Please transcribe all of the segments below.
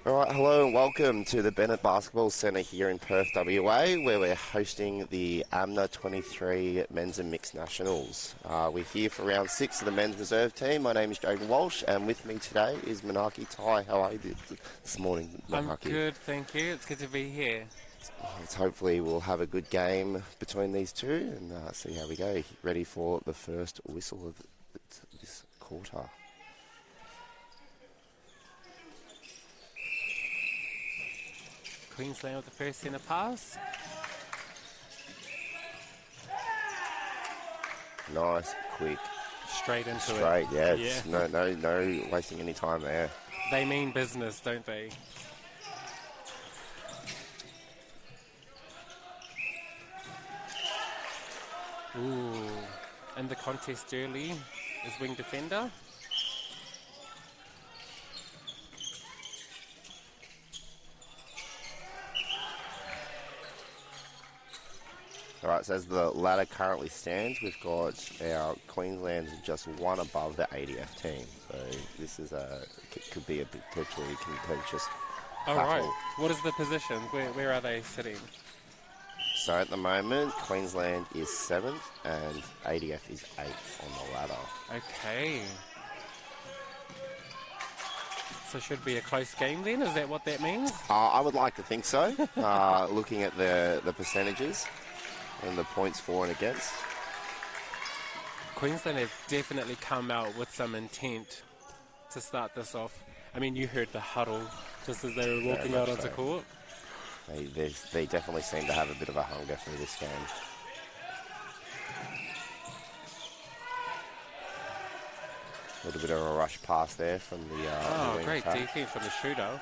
All right, hello and welcome to the Bennett Basketball Centre here in Perth, WA, where we're hosting the AMMNA 23 Men's and Mixed Nationals. We're here for round 6 of the men's reserve team. My name is Jaden Walsh, and with me today is Manaki Tai. How are you this morning, Manaki? I'm good, thank you. It's good to be here. Hopefully we'll have a good game between these two and see how we go. Ready for the first whistle of this quarter. Queensland with the first centre pass. Nice, quick. Straight into it. Straight, yeah. No wasting any time there. They mean business, don't they? Ooh. In the contest early is wing defender. All right, so as the ladder currently stands, we've got our Queensland just one above the ADF team. So this is could be a potentially contentious battle. All right. What is the position? Where are they sitting? So at the moment, Queensland is 7th and ADF is 8th on the ladder. Okay. So should be a close game then? Is that what that means? I would like to think so, looking at the percentages and the points for and against. Queensland have definitely come out with some intent to start this off. I mean, you heard the huddle just as they were walking out onto court. They definitely seem to have a bit of a hunger for this game. A little bit of a rush pass there from the great defense from the shooter.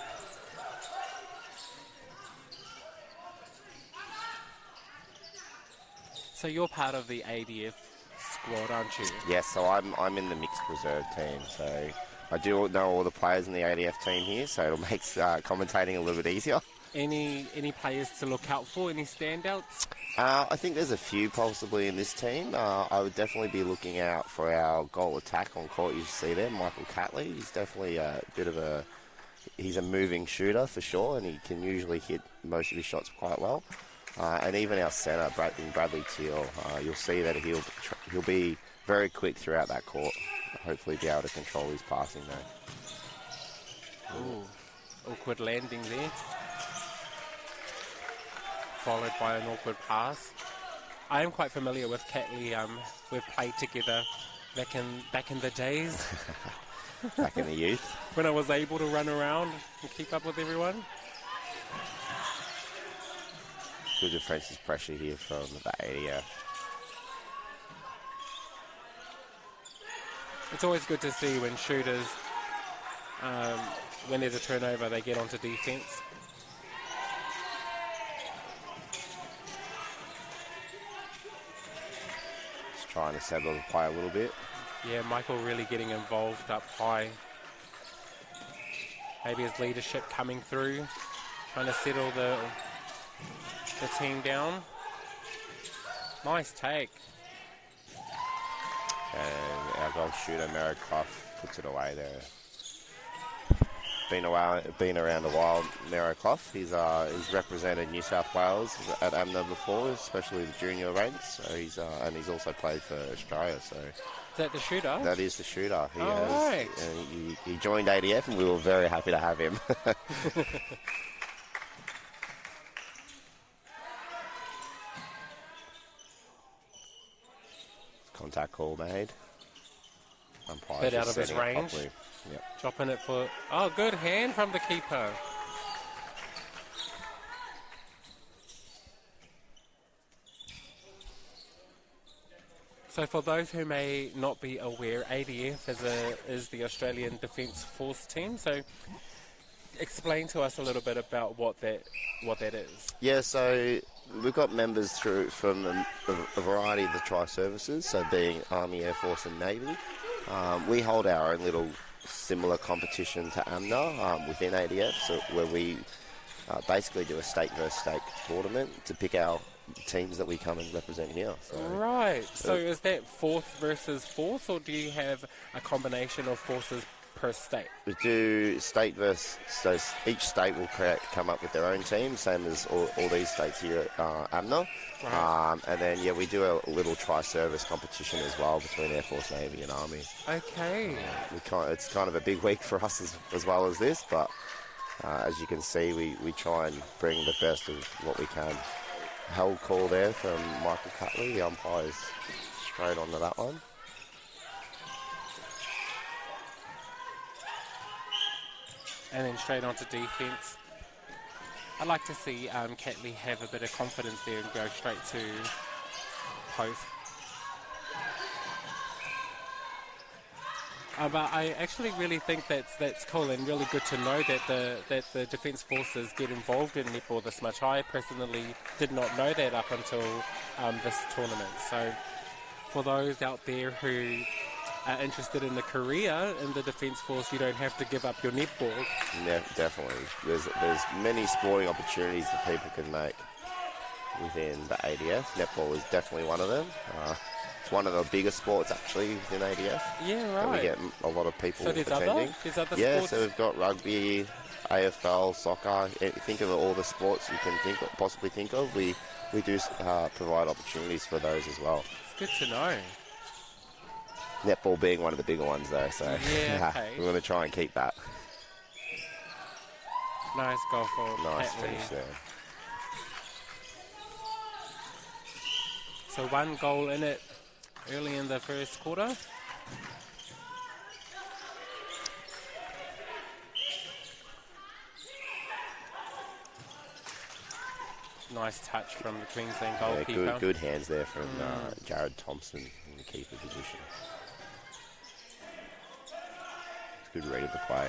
So you're part of the ADF squad, aren't you? Yes, so I'm in the mixed reserve team. So I do know all the players in the ADF team here, so it'll make commentating a little bit easier. Any players to look out for? Any standouts? I think there's a few possibly in this team. I would definitely be looking out for our goal attack on court. You see there, Michael Catley. He's definitely a bit of he's a moving shooter for sure, and he can usually hit most of his shots quite well. And even our centre, Bradley Teal, you'll see that he'll be very quick throughout that court. Hopefully be able to control his passing though. Ooh, awkward landing there. Followed by an awkward pass. I am quite familiar with Catley. We've played together back in the days. Back in the youth. When I was able to run around and keep up with everyone. Good defensive pressure here from the ADF. It's always good to see when shooters, when there's a turnover, they get onto defense. Just trying to settle the play a little bit. Yeah, Michael really getting involved up high. Maybe his leadership coming through, trying to settle the team down. Nice take. And our goal shooter, Merrickoff, puts it away there. Been around a while, Merrickoff. He's represented New South Wales at AMMNA before, especially the junior ranks. So he's also played for Australia. So is that the shooter? That is the shooter. Right. He joined ADF, and we were very happy to have him. Contact call made. Bit out of his range. Yep. Dropping it for... Oh, good hand from the keeper. So for those who may not be aware, ADF is the Australian Defence Force team. So explain to us a little bit about what that is. Yeah, so we've got members from a variety of the tri-services, so being Army, Air Force and Navy. We hold our own little similar competition to AMMNA within ADF, so where we basically do a state versus state tournament to pick our teams that we come and represent here. So, right. So is that fourth versus fourth, or do you have a combination of forces per state? We do state versus, so each state will come up with their own team, same as all these states here at AMMNA. Right. And then, yeah, we do a little tri-service competition as well between Air Force, Navy and Army. Okay. It's kind of a big week for us as well as this, but as you can see, we try and bring the best of what we can. Held call there from Michael Catley, the umpire's straight onto that one. And then straight onto defence. I'd like to see Catley have a bit of confidence there and go straight to post. But I actually really think that's cool and really good to know that the Defence Forces get involved in netball this much. I personally did not know that up until this tournament. So for those out there who are interested in a career in the Defence Force, you don't have to give up your netball. Yeah, definitely. There's many sporting opportunities that people can make within the ADF. Netball is definitely one of them. It's one of the biggest sports actually within ADF. Yeah, right. We get a lot of people So there's attending. there's other Yeah, sports? so we've got rugby, AFL, soccer. Think of all the sports you can possibly think of. We do provide opportunities for those as well. It's good to know. Netball being one of the bigger ones though, so Yeah, okay. we're going to try and keep that. Nice goal for Nice Catley. finish there. So 1 goal in it early in the first quarter. Nice touch from the Queensland goalkeeper. Yeah, good hands there from Jared Thompson in the keeper position. Good read of the play.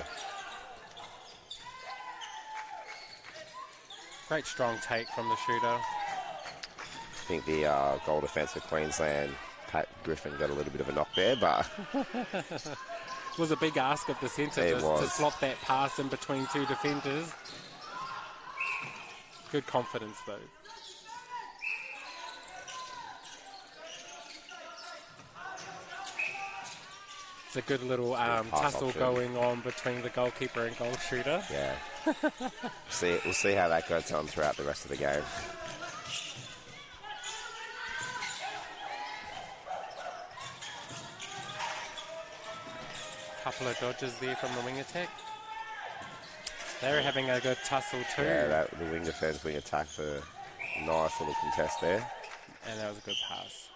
Great strong take from the shooter. I think the goal defence for Queensland, Pat Griffin got a little bit of a knock there, but It was a big ask of the centre It to was. slot that pass in between two defenders. Good confidence though. It's a good little pass tussle option. going on between the goalkeeper and goal shooter. yeah. We'll see how that goes on throughout the rest of the game. Couple of dodges there from the wing attack. They're having a good tussle too. Yeah, the wing defence, wing attack for a nice little contest there. And that was a good pass.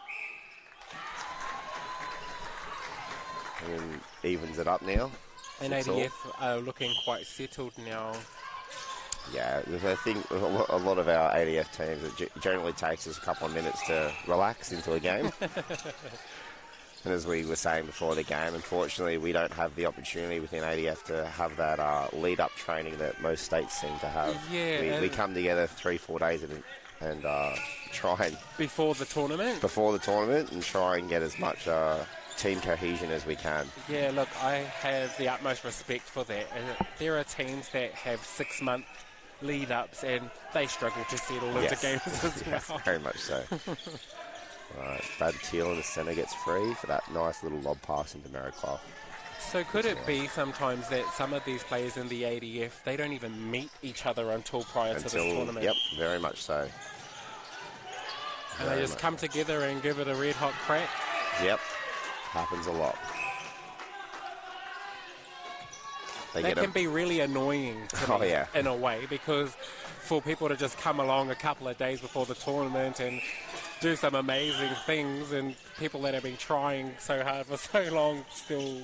And then evens it up now. And 6 all. ADF are looking quite settled now. Yeah, I think a lot of our ADF teams, it generally takes us a couple of minutes to relax into a game. And as we were saying before the game, unfortunately, we don't have the opportunity within ADF to have that lead-up training that most states seem to have. Yeah, we come together 3-4 days and try and Before the tournament? before the tournament and try and get as much team cohesion as we can. Yeah, look, I have the utmost respect for that. There are teams that have 6-month lead-ups and they struggle to settle into Yes. games as Yes, well. very much so. Right, Brad Teal in the centre gets free for that nice little lob pass into Merricklough. So could it be sometimes that some of these players in the ADF, they don't even meet each other until prior to this tournament? Yep, very much so. And they just come together and give it a red hot crack? Yep, happens a lot. That can be really annoying to me in a way, because for people to just come along a couple of days before the tournament and do some amazing things, and people that have been trying so hard for so long still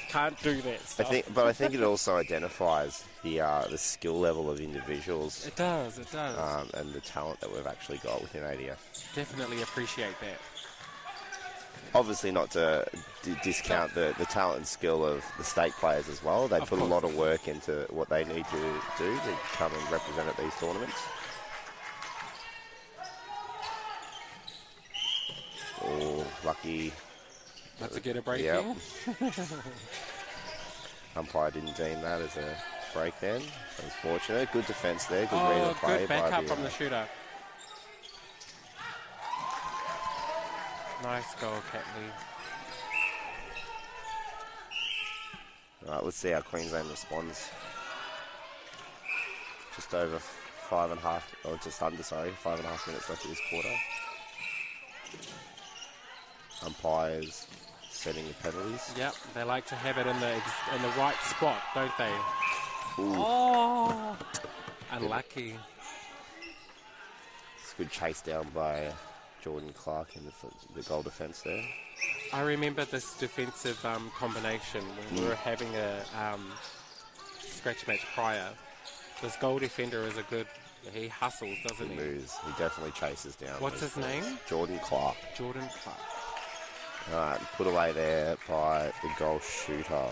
can't do that stuff. I think it also identifies the skill level of individuals. It does. And the talent that we've actually got within ADF. Definitely appreciate that. Obviously not to discount the talent and skill of the state players as well. They put a lot of work into what they need to do to come and represent at these tournaments. Oh, lucky. That's a get a break Yep. here. Umpire didn't deem that as a break then. Unfortunate. Good defence there. Good read of play. Good backup from the shooter. Nice goal, Catley. Right, let's see how Queensland responds. Just over 5.5, or just under, sorry, 5.5 minutes left of this quarter. Umpires setting the penalties. Yep, they like to have it in the right spot, don't they? Ooh. Oh, unlucky. It's a good chase down by Jordan Clark in the goal defence there. I remember this defensive combination when we were having a scratch match prior. This goal defender is he hustles, doesn't he? He moves. He definitely chases down. What's his name? Jordan Clark. Jordan Clark. All right, put away there by the goal shooter,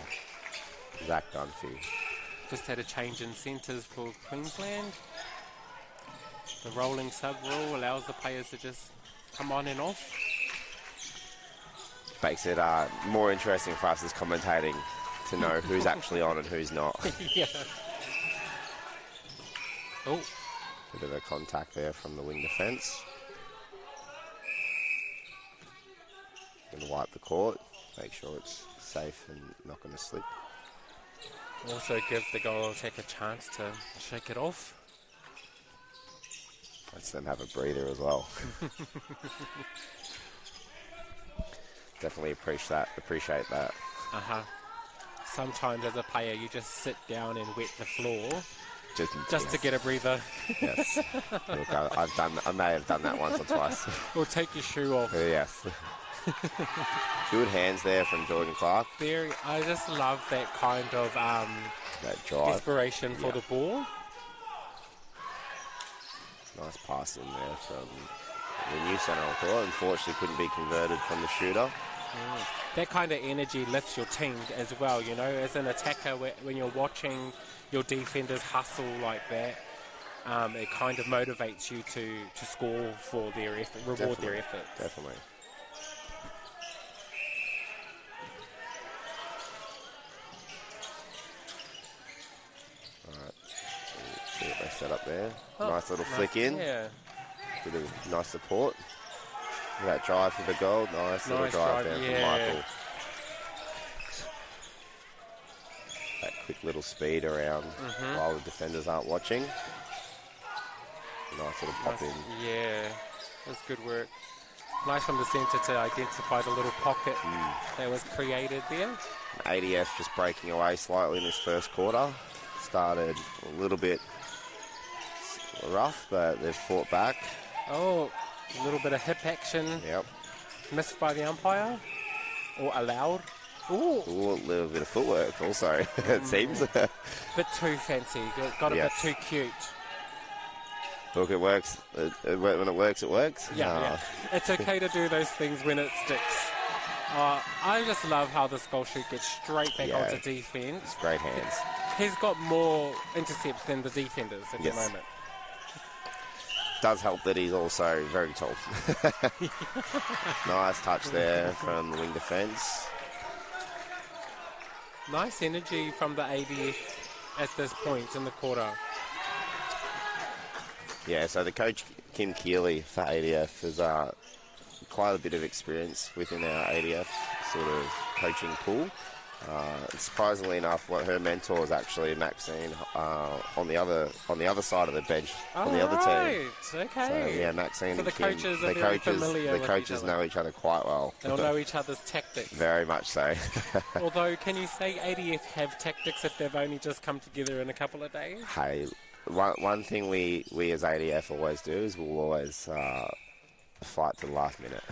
Zach Dunphy. Just had a change in centres for Queensland. The rolling sub rule allows the players to just come on and off. Makes it more interesting for us as commentating to know who's actually on and who's not. Yeah. Oh. Bit of a contact there from the wing defence. Going to wipe the court, make sure it's safe and not going to slip. Also give the goal attack a chance to shake it off. Lets them have a breather as well. Definitely appreciate that. Sometimes as a player you just sit down and wet the floor Just to get a breather. Yes. Look, I may have done that once or twice. Or take your shoe off. Yes. Good hands there from Jordan Clark. I just love that kind of That drive. desperation for the ball. Nice pass in there from the new centre, I thought. Unfortunately, couldn't be converted from the shooter. That kind of energy lifts your team as well, you know. As an attacker, when you're watching your defenders hustle like that, it kind of motivates you to score for their effort, reward their effort. Definitely. All right. See what they set up there. Nice little flick in. Yeah. Bit of nice support. That drive for the goal. Nice little drive there from Michael. That quick little speed around while the defenders aren't watching. Nice little pop in. Yeah, that's good work. Nice from the centre to identify the little pocket that was created there. ADF just breaking away slightly in this first quarter. Started a little bit rough, but they've fought back. Oh, a little bit of hip action. Yep. Missed by the umpire. Or allowed. Ooh. Ooh, a little bit of footwork also, it seems. Bit too fancy. Got a bit too cute. Look, it works. When it works, it works. Yeah. It's okay to do those things when it sticks. I just love how this goal shoot gets straight back onto defence. It's great hands. He's got more intercepts than the defenders at the moment. Does help that he's also very tall. Nice touch there from the wing defence. Nice energy from the ADF at this point in the quarter. Yeah, so the coach, Kim Keeley for ADF, has quite a bit of experience within our ADF sort of coaching pool. Surprisingly enough, her mentor is actually Maxine on the other side of the bench on the other team. Okay. So yeah, Maxine. So and the Kim, coaches are very familiar with coaches know each other quite well. They'll know each other's tactics. Very much so. Although, can you say ADF have tactics if they've only just come together in a couple of days? Hey, one thing we as ADF always do is we'll always fight to the last minute.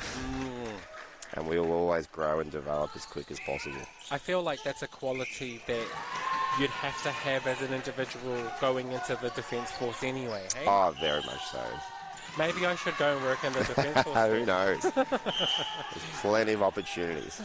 And we will always grow and develop as quick as possible. I feel like that's a quality that you'd have to have as an individual going into the Defence Force anyway, hey? Oh, very much so. Maybe I should go and work in the Defence Force. Who knows? There's plenty of opportunities.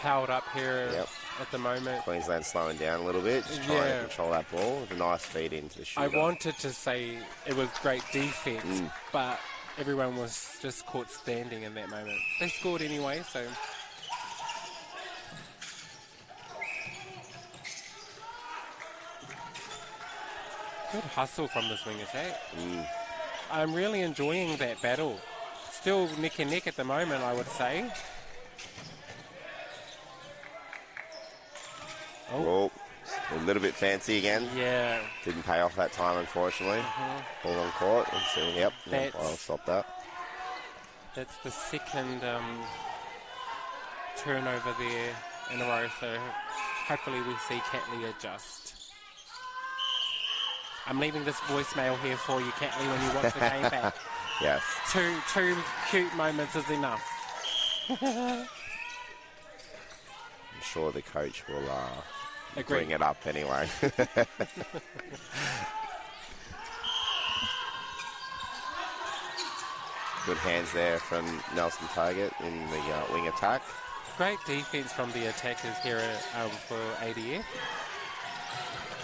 Held up here at the moment. Queensland slowing down a little bit, just trying to control that ball with a nice feed into the shooter. I wanted to say it was great defence, but everyone was just caught standing in that moment. They scored anyway, so... Good hustle from the swing attack. Mm. I'm really enjoying that battle. Still neck and neck at the moment, I would say. Oh, a little bit fancy again. Yeah. Didn't pay off that time, unfortunately. Ball on court. Let's see. Yep. I'll stop that. That's the second turnover there in a row, so hopefully we see Catley adjust. I'm leaving this voicemail here for you, Catley, when you watch the game back. Yes. Two cute moments is enough. I'm sure the coach will Agree. bring it up anyway. Good hands there from Nelson Target in the wing attack. Great defense from the attackers here for ADF.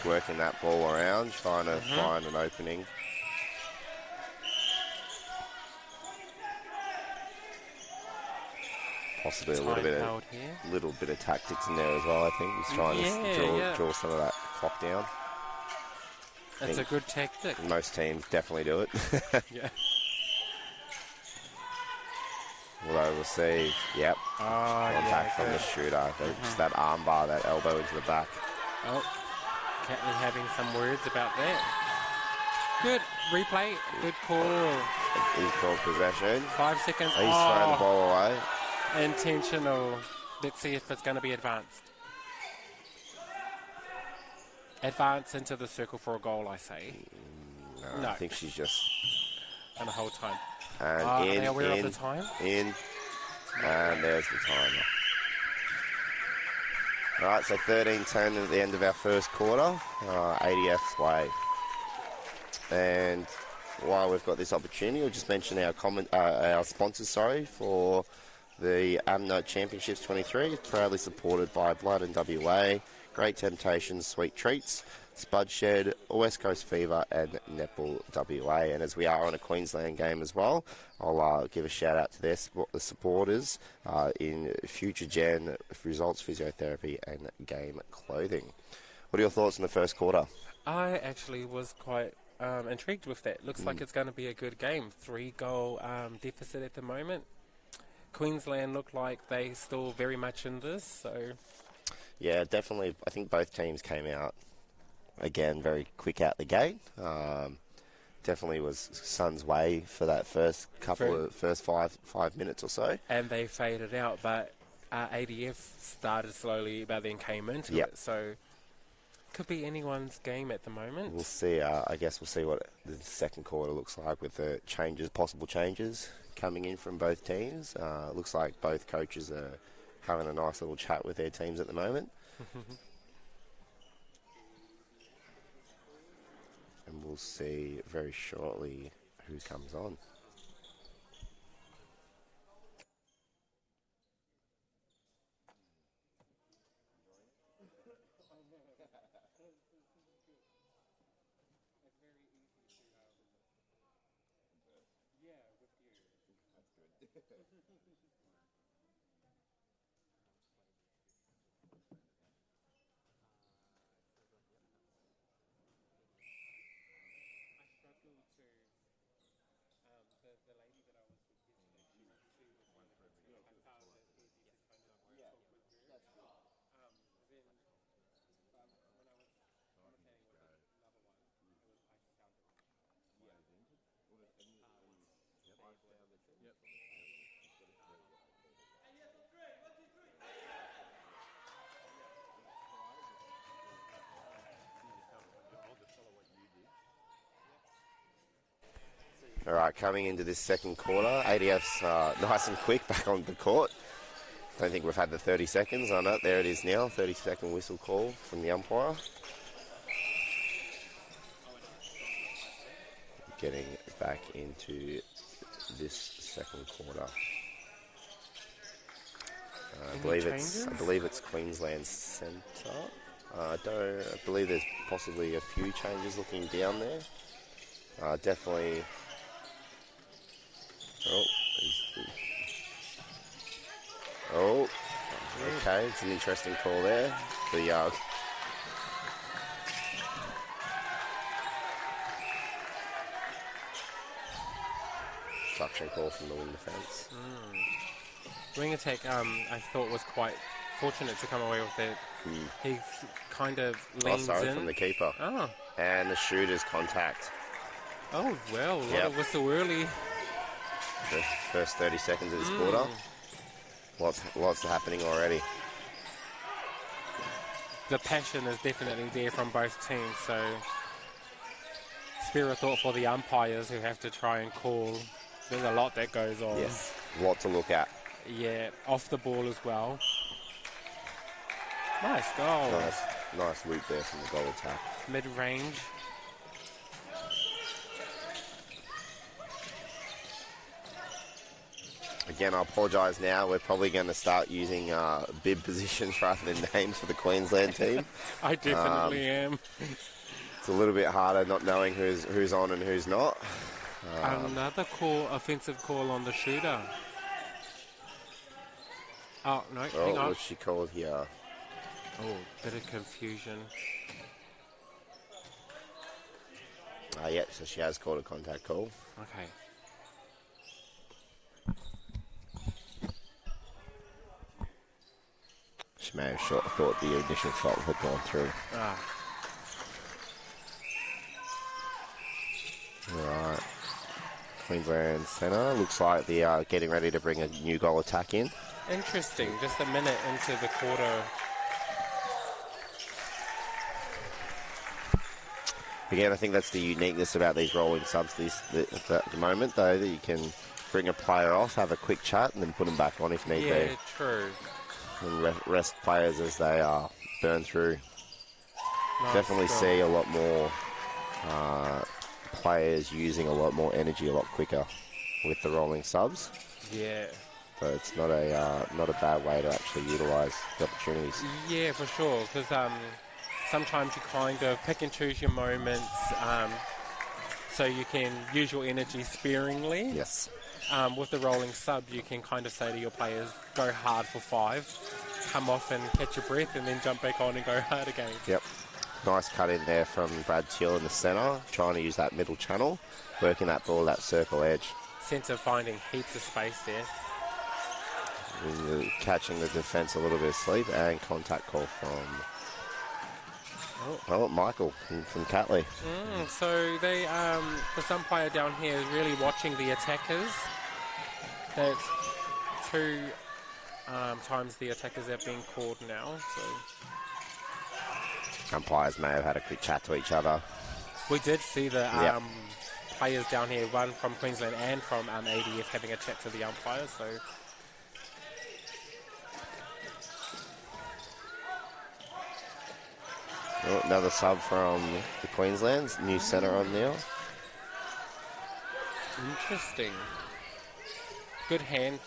Working that ball around, trying to find an opening. Possibly a little bit of tactics in there as well, I think. He's trying to draw some of that clock down. That's a good tactic. Most teams definitely do it. Yeah. Although we'll see, yep. Back from the shooter. Just that arm bar, that elbow into the back. Oh, Catley having some words about that. Good replay, good call. He's called possession. 5 seconds. He's throwing the ball away. Intentional. Let's see if it's going to be advanced. Advance into the circle for a goal, I say. No. I think she's just... And the whole time. And are they aware of the time? And there's the timer. All right, so 13-10 at the end of our first quarter. ADF's way. And while we've got this opportunity, we'll just mention our sponsors, for the AMMNA Championships 23. It's proudly supported by Blood and WA, Great Temptations, Sweet Treats, Spud Shed, West Coast Fever, and Netball WA. And as we are on a Queensland game as well, I'll give a shout out to the supporters in Future Gen, Results Physiotherapy, and Game Clothing. What are your thoughts on the first quarter? I actually was quite intrigued with that. Looks like it's going to be a good game. 3-goal deficit at the moment. Queensland look like they still very much in this, so... Yeah, definitely. I think both teams came out, again, very quick out the gate. Definitely was Sun's way for that first five minutes or so. And they faded out, but ADF started slowly, but then came into it. So could be anyone's game at the moment. We'll see. I guess we'll see what the second quarter looks like with the possible changes coming in from both teams. Looks like both coaches are having a nice little chat with their teams at the moment. And we'll see very shortly who comes on. All right, coming into this second quarter, ADF's nice and quick back on the court. Don't think we've had the 30 seconds on it. There it is now, 30-second whistle call from the umpire. Getting back into this second quarter. I believe it's Queensland's centre. I believe there's possibly a few changes looking down there. Definitely. Okay, it's an interesting call there. obstruction call from the wing defence. Wing attack, I thought was quite fortunate to come away with it. He kind of leans in. From the keeper. Oh. And the shooter's contact. Oh, well, a lot of whistle early. The first 30 seconds of this quarter. Lots happening already. The passion is definitely there from both teams, so spare a thought for the umpires who have to try and call. There's a lot that goes on. Yes, a lot to look at. Yeah, off the ball as well. Nice goal. Nice loop there from the goal attack. Mid-range. Again, I apologise now. We're probably going to start using bib positions rather than names for the Queensland team. I definitely am. It's a little bit harder not knowing who's on and who's not. Another offensive call on the shooter. Oh, no, hang on. What's she called here? Oh, bit of confusion. Yeah, so she has called a contact call. Okay. She may have thought the initial shot had gone through. Alright. Queensland Centre. Looks like they are getting ready to bring a new goal attack in. Interesting. Just a minute into the quarter. Again, I think that's the uniqueness about these rolling subs at the moment, though, that you can bring a player off, have a quick chat, and then put them back on if need be. Yeah, true. And rest players as they burn through. Nice Definitely goal. see a lot more players using a lot more energy a lot quicker with the rolling subs. Yeah. So it's not a bad way to actually utilise the opportunities. Yeah, for sure. Because sometimes you kind of pick and choose your moments so you can use your energy sparingly. Yes. With the rolling sub, you can kind of say to your players, go hard for 5, come off and catch your breath, and then jump back on and go hard again. Yep. Nice cut in there from Brad Till in the centre, trying to use that middle channel, working that ball, that circle edge. Sense of finding heaps of space there. Catching the defence a little bit asleep, and contact call from Michael from Catley. So they, the umpire down here is really watching the attackers. That's 2 times the attackers have been called now. So umpires may have had a quick chat to each other. we did see the players down here, one from Queensland and from ADF, having a chat to the umpires. So. Another sub from the Queensland's new centre on now. Interesting. Good hand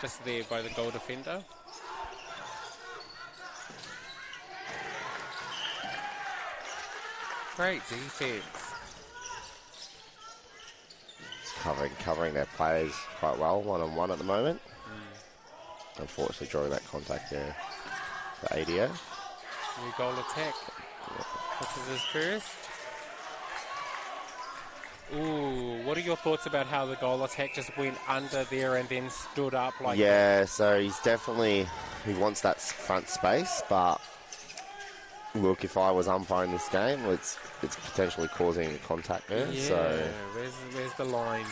just there by the goal defender. Great defense. It's covering their players quite well, one-on-one at the moment. Unfortunately, drawing that contact there for ADO. New goal attack. This is his first. Ooh, what are your thoughts about how the goal attack just went under there and then stood up like that? Yeah, so he wants that front space, but look, if I was umpiring this game, it's potentially causing contact there. Yeah, so where's the line?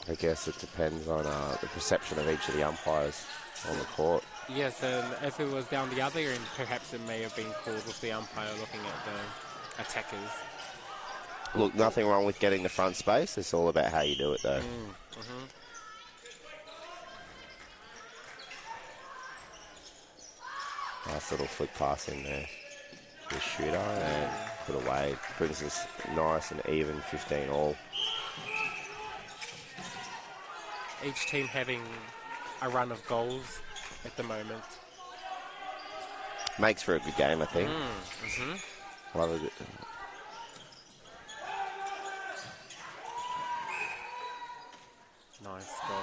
I guess it depends on the perception of each of the umpires on the court. Yes, and if it was down the other end, perhaps it may have been called with the umpire looking at the attackers. Look, nothing wrong with getting the front space. It's all about how you do it, though. Nice little flick pass in there. The shooter and put away. Brings us nice and even 15 all. Each team having a run of goals at the moment. Makes for a good game, I think. Love it. Nice goal.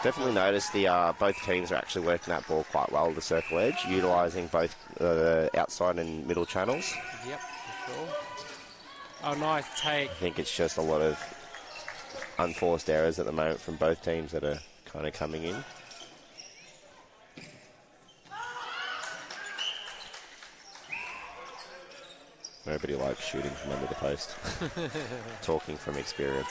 Definitely noticed both teams are actually working that ball quite well, the circle edge, utilising both the outside and middle channels. Yep, for sure. Oh, nice take. I think it's just a lot of unforced errors at the moment from both teams that are kind of coming in. Nobody likes shooting from under the post. Talking from experience.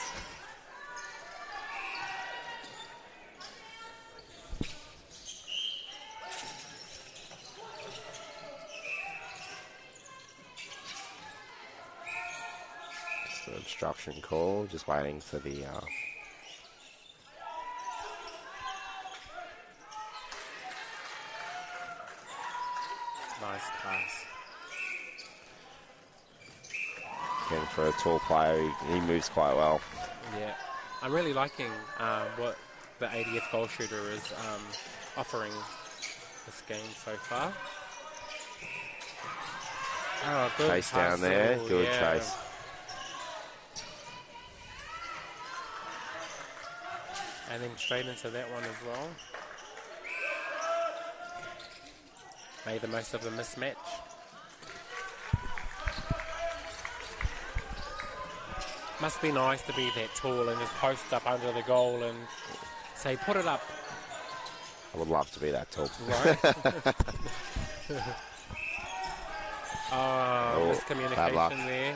Just an obstruction call, just waiting for the... Nice pass. Again, for a tall player, he moves quite well. Yeah. I'm really liking what the ADF goal shooter is offering this game so far. Oh, good Chase down there. hustle, Good yeah. chase. And then straight into that one as well. Made the most of the mismatch. Must be nice to be that tall and just post up under the goal and say, put it up. I would love to be that tall. Right? Oh, bad luck. Miscommunication there.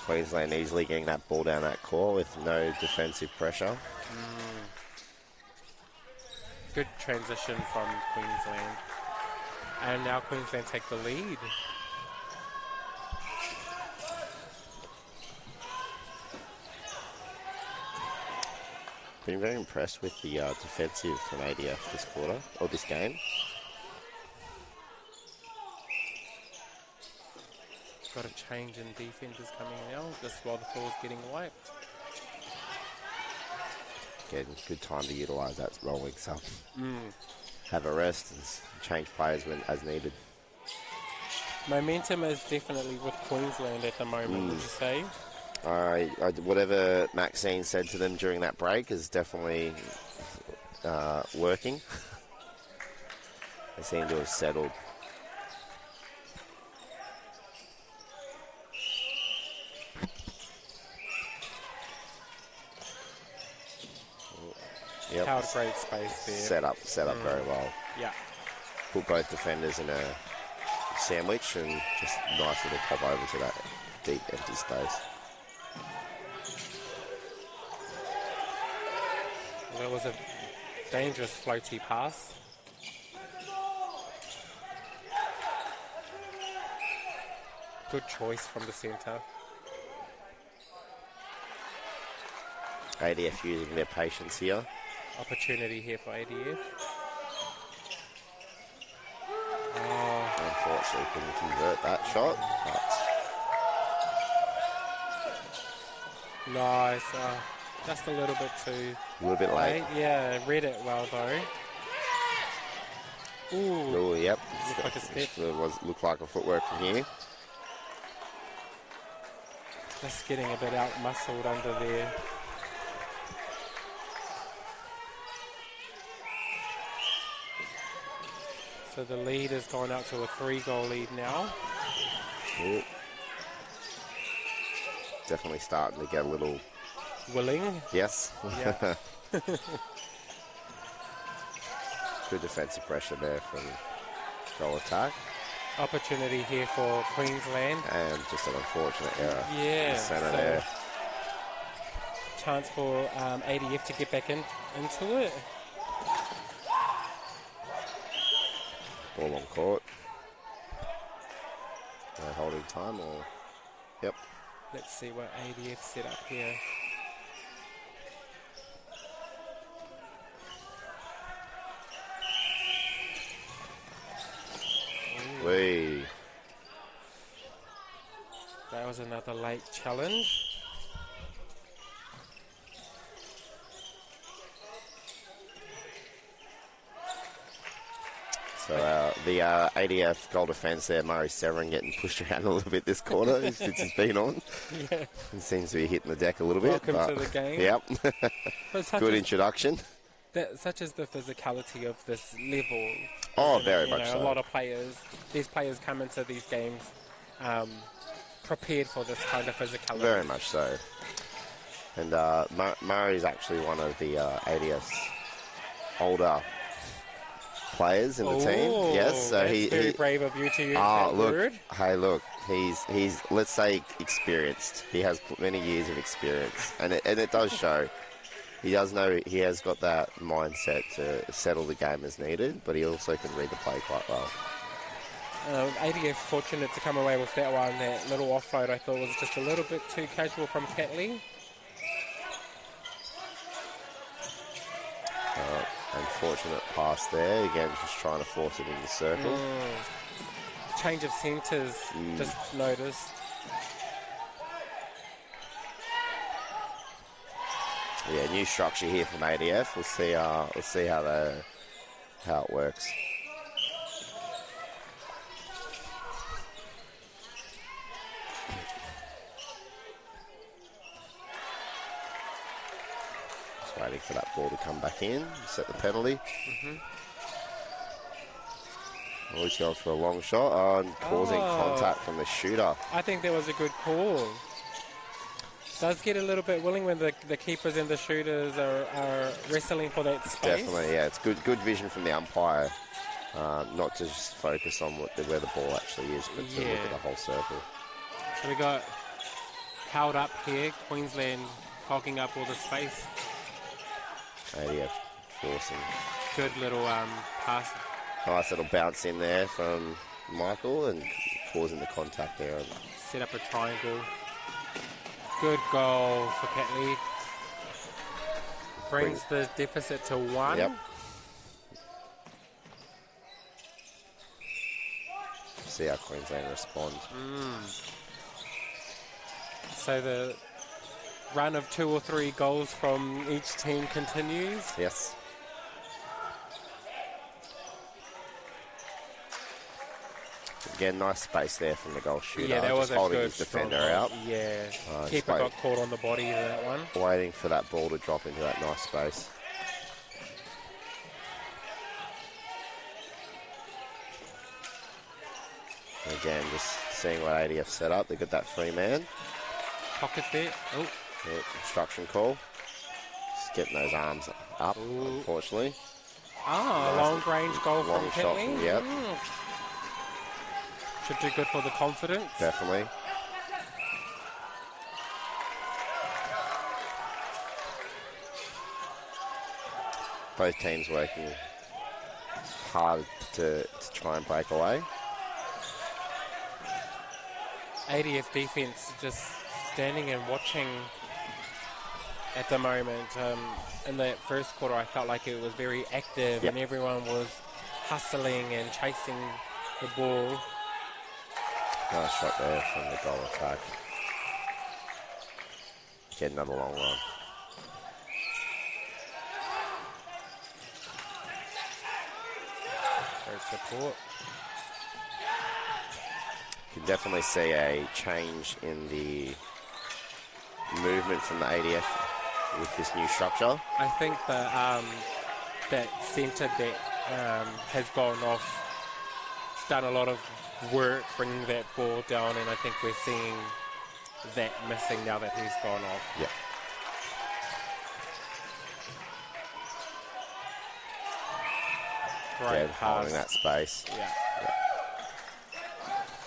Queensland easily getting that ball down that court with no defensive pressure. Good transition from Queensland. And now Queensland take the lead. Been very impressed with the defensive from ADF this quarter, or this game. Got a change in defenders coming now, just while the floor's getting wiped. Again, good time to utilise that rolling sub. Have a rest and change players when as needed. Momentum is definitely with Queensland at the moment, would you say? Whatever Maxine said to them during that break is definitely working. They seem to have settled. Yep. Held great space there. Set up very well. Yeah. Put both defenders in a sandwich and just nice little pop over to that deep empty space. Well, that was a dangerous floaty pass. Good choice from the centre. ADF using their patience here. Opportunity here for ADF. Unfortunately, couldn't convert that shot. But Nice. Just a little bit too a little bit late. Yeah, read it well though. Ooh. Oh, yep. Looked like a step. Looked like a footwork from here. Just getting a bit out muscled under there. So the lead has gone out to a 3-goal lead now. Ooh. Definitely starting to get a little... Willing. Yes. Yeah. Good defensive pressure there from goal attack. Opportunity here for Queensland. And just an unfortunate error. Yeah. In the centre so there. Chance for ADF to get back into it. Ball on court. No holding time or... Yep. Let's see what ADF set up here. Wee. That was another late challenge. So the ADF goal defence there, Murray Severin getting pushed around a little bit this quarter since he's been on. Yeah. He seems to be hitting the deck a little Welcome bit. to the game. Yep. But such Good as- introduction. Such as the physicality of this level. Oh, You very know, much A so. lot of players, these players come into these games prepared for this kind of physicality. Very much so. And Murray's actually one of the ADF's older players in the team. Yes, so that's very brave of you to use that look, word. Hey, look, he's let's say experienced. He has many years of experience, and it does show. He does know he has got that mindset to settle the game as needed, but he also can read the play quite well. ADF fortunate to come away with that one. That little offload I thought was just a little bit too casual from Catley. Unfortunate pass there. Again, just trying to force it in the circle. Change of centres, just noticed. Yeah, new structure here from ADF. We'll see how it works. Just waiting for that ball to come back in, set the penalty. Always going for a long shot and causing contact from the shooter. I think that was a good call. Does get a little bit willing when the keepers and the shooters are wrestling for that space. Definitely, yeah. It's good vision from the umpire, not to just focus on where the ball actually is, but to look at the whole circle. So we got held up here. Queensland hogging up all the space. ADF forcing. Good little pass. Nice little bounce in there from Michael and causing the contact there. Set up a triangle. Good goal for Catley. Brings the deficit to 1. Yep. See how Queensland respond. So the run of 2 or 3 goals from each team continues. Yes. Again, nice space there from the goal shooter. Yeah, that just was a holding good his defender strong out. goal. Yeah, keeper got caught on the body of that one. Waiting for that ball to drop into that nice space. Again, just seeing what ADF set up. They got that free man. Pocket there. Oh. Yeah, instruction call. Just getting those arms up, unfortunately. Nice. Long range goal from Catley. Yep. Should do good for the confidence. Definitely. Both teams working hard to try and break away. ADF defense just standing and watching at the moment. In that first quarter, I felt like it was very active and everyone was hustling and chasing the ball. Nice shot there from the goal attack. Get another long run. Great support. You can definitely see a change in the movement from the ADF with this new structure. I think that centre that has gone off, done a lot of work bringing that ball down, and I think we're seeing that missing now that he's gone off. Yeah. Great pass. Holding that space. Yeah.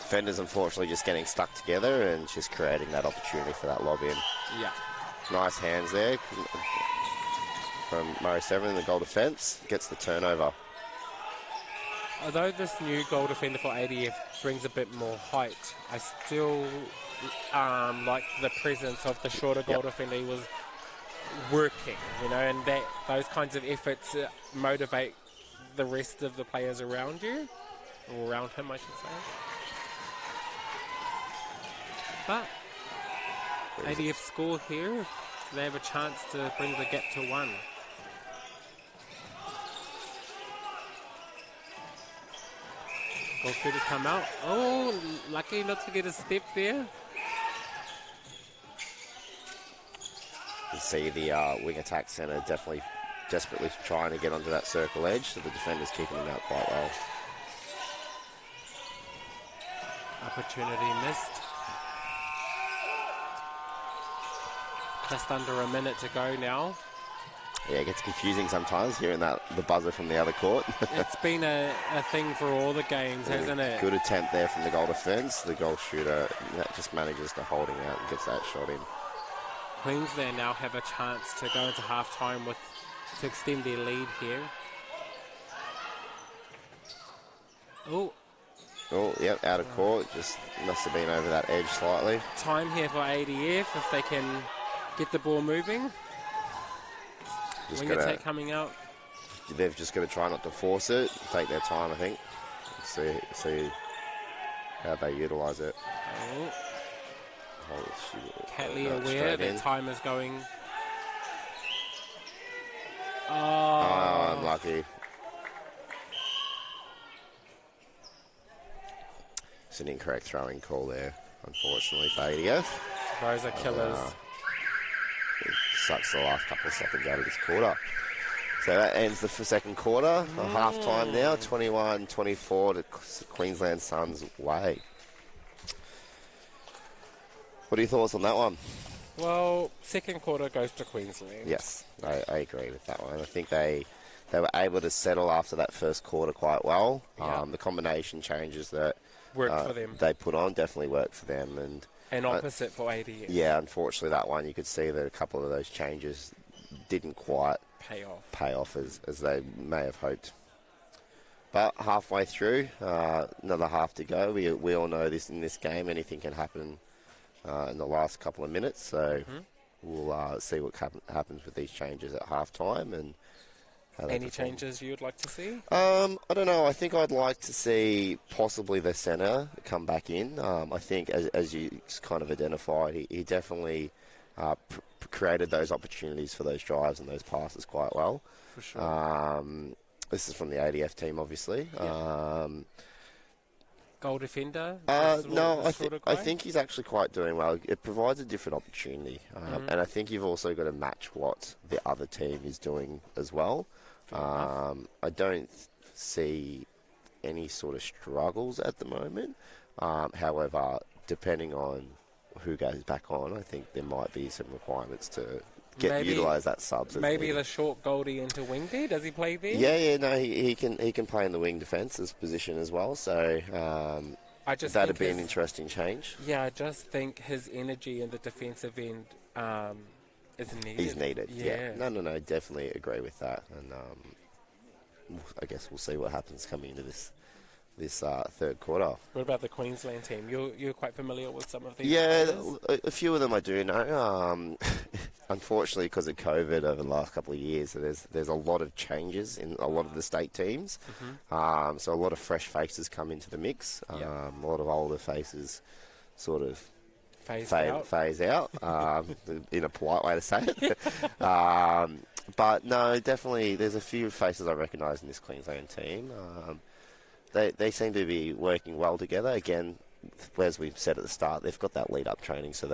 Defenders, unfortunately, just getting stuck together and just creating that opportunity for that lob in. Yeah. Nice hands there from Murray Severin in the goal defence. Gets the turnover. Although this new goal defender for ADF brings a bit more height, I still like the presence of the shorter goal defender. He was working, you know, and those kinds of efforts motivate the rest of the players around you, or around him, I should say. But ADF score here. They have a chance to bring the gap to 1. Goalkeepers come out. Oh, lucky not to get a step there. You see the wing attack centre desperately trying to get onto that circle edge, so the defender's keeping him out quite well. Opportunity missed. Just under a minute to go now. Yeah, it gets confusing sometimes hearing the buzzer from the other court. It's been a thing for all the games, hasn't it? Good attempt there from the goal defence. The goal shooter just manages to hold him out and gets that shot in. Queensland now have a chance to go into half-time to extend their lead here. Oh, yep, out of court. Just must have been over that edge slightly. Time here for ADF if they can get the ball moving. Wing attack coming out. They've just got to try not to force it. Take their time, I think. See how they utilise it. Catley aware that time is going. Oh, unlucky. It's an incorrect throwing call there, unfortunately, for ADF. Those are killers. It sucks the last couple of seconds out of this quarter. So that ends the second quarter. Half time now, 21-24 to Queensland Suns' way. What are your thoughts on that one? Well, second quarter goes to Queensland. Yes, I agree with that one. I think they were able to settle after that first quarter quite well. Yeah. The combination changes that Worked for them. they put on definitely worked for them. And opposite for ADF. Yeah, unfortunately that one, you could see that a couple of those changes didn't quite pay off as they may have hoped. But halfway through, another half to go. We all know this in this game, anything can happen in the last couple of minutes. So we'll see what happens with these changes at half time. And any changes you'd like to see? I don't know. I think I'd like to see possibly the centre come back in. I think, as you kind of identified, he definitely created those opportunities for those drives and those passes quite well. For sure. This is from the ADF team, obviously. Yeah. Goal defender? No, I think he's actually quite doing well. It provides a different opportunity. And I think you've also got to match what the other team is doing as well. I don't see any sort of struggles at the moment. However, depending on who goes back on, I think there might be some requirements to utilise that subs. Maybe the short Goldie into wing there. Does he play there? Yeah, no, he can play in the wing defence's position as well. So that'd be an interesting change. Yeah, I just think his energy in the defensive end is needed. He's needed. Yeah. No, definitely agree with that. And I guess we'll see what happens coming into this third quarter. What about the Queensland team? You're quite familiar with some of these? Yeah, players? a few of them I do know. Unfortunately, because of COVID over the last couple of years, there's a lot of changes in a lot of the state teams. So a lot of fresh faces come into the mix. A lot of older faces sort of phase out in a polite way to say it. But no, definitely there's a few faces I recognise in this Queensland team. They seem to be working well together. Again, as we've said at the start, they've got that lead-up training, so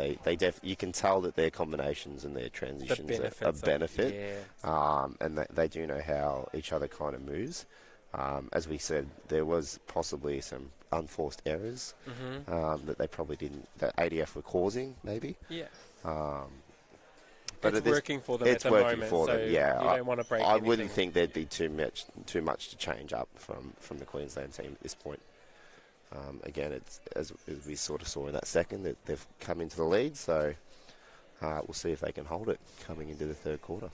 you can tell that their combinations and their transitions are a benefit, and they do know how each other kind of moves. As we said, there was possibly some unforced errors that they probably didn't, that ADF were causing, maybe. Yeah. But it's working for them at the moment, so you don't want to break anything. Wouldn't think there'd be too much to change up from the Queensland team at this point. Again, it's as we sort of saw in that second, that they've come into the lead, so we'll see if they can hold it coming into the third quarter.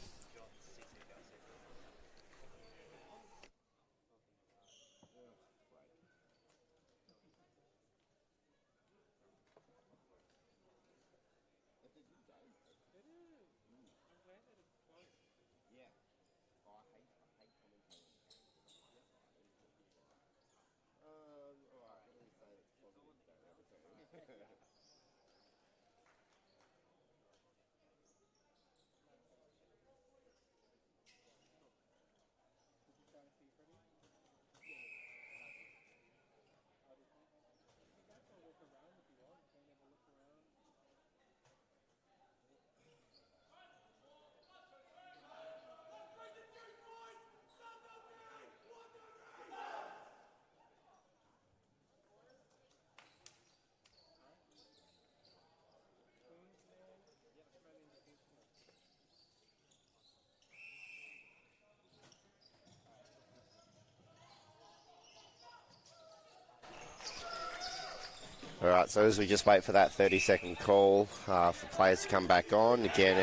All right, so as we just wait for that 30-second call for players to come back on, again,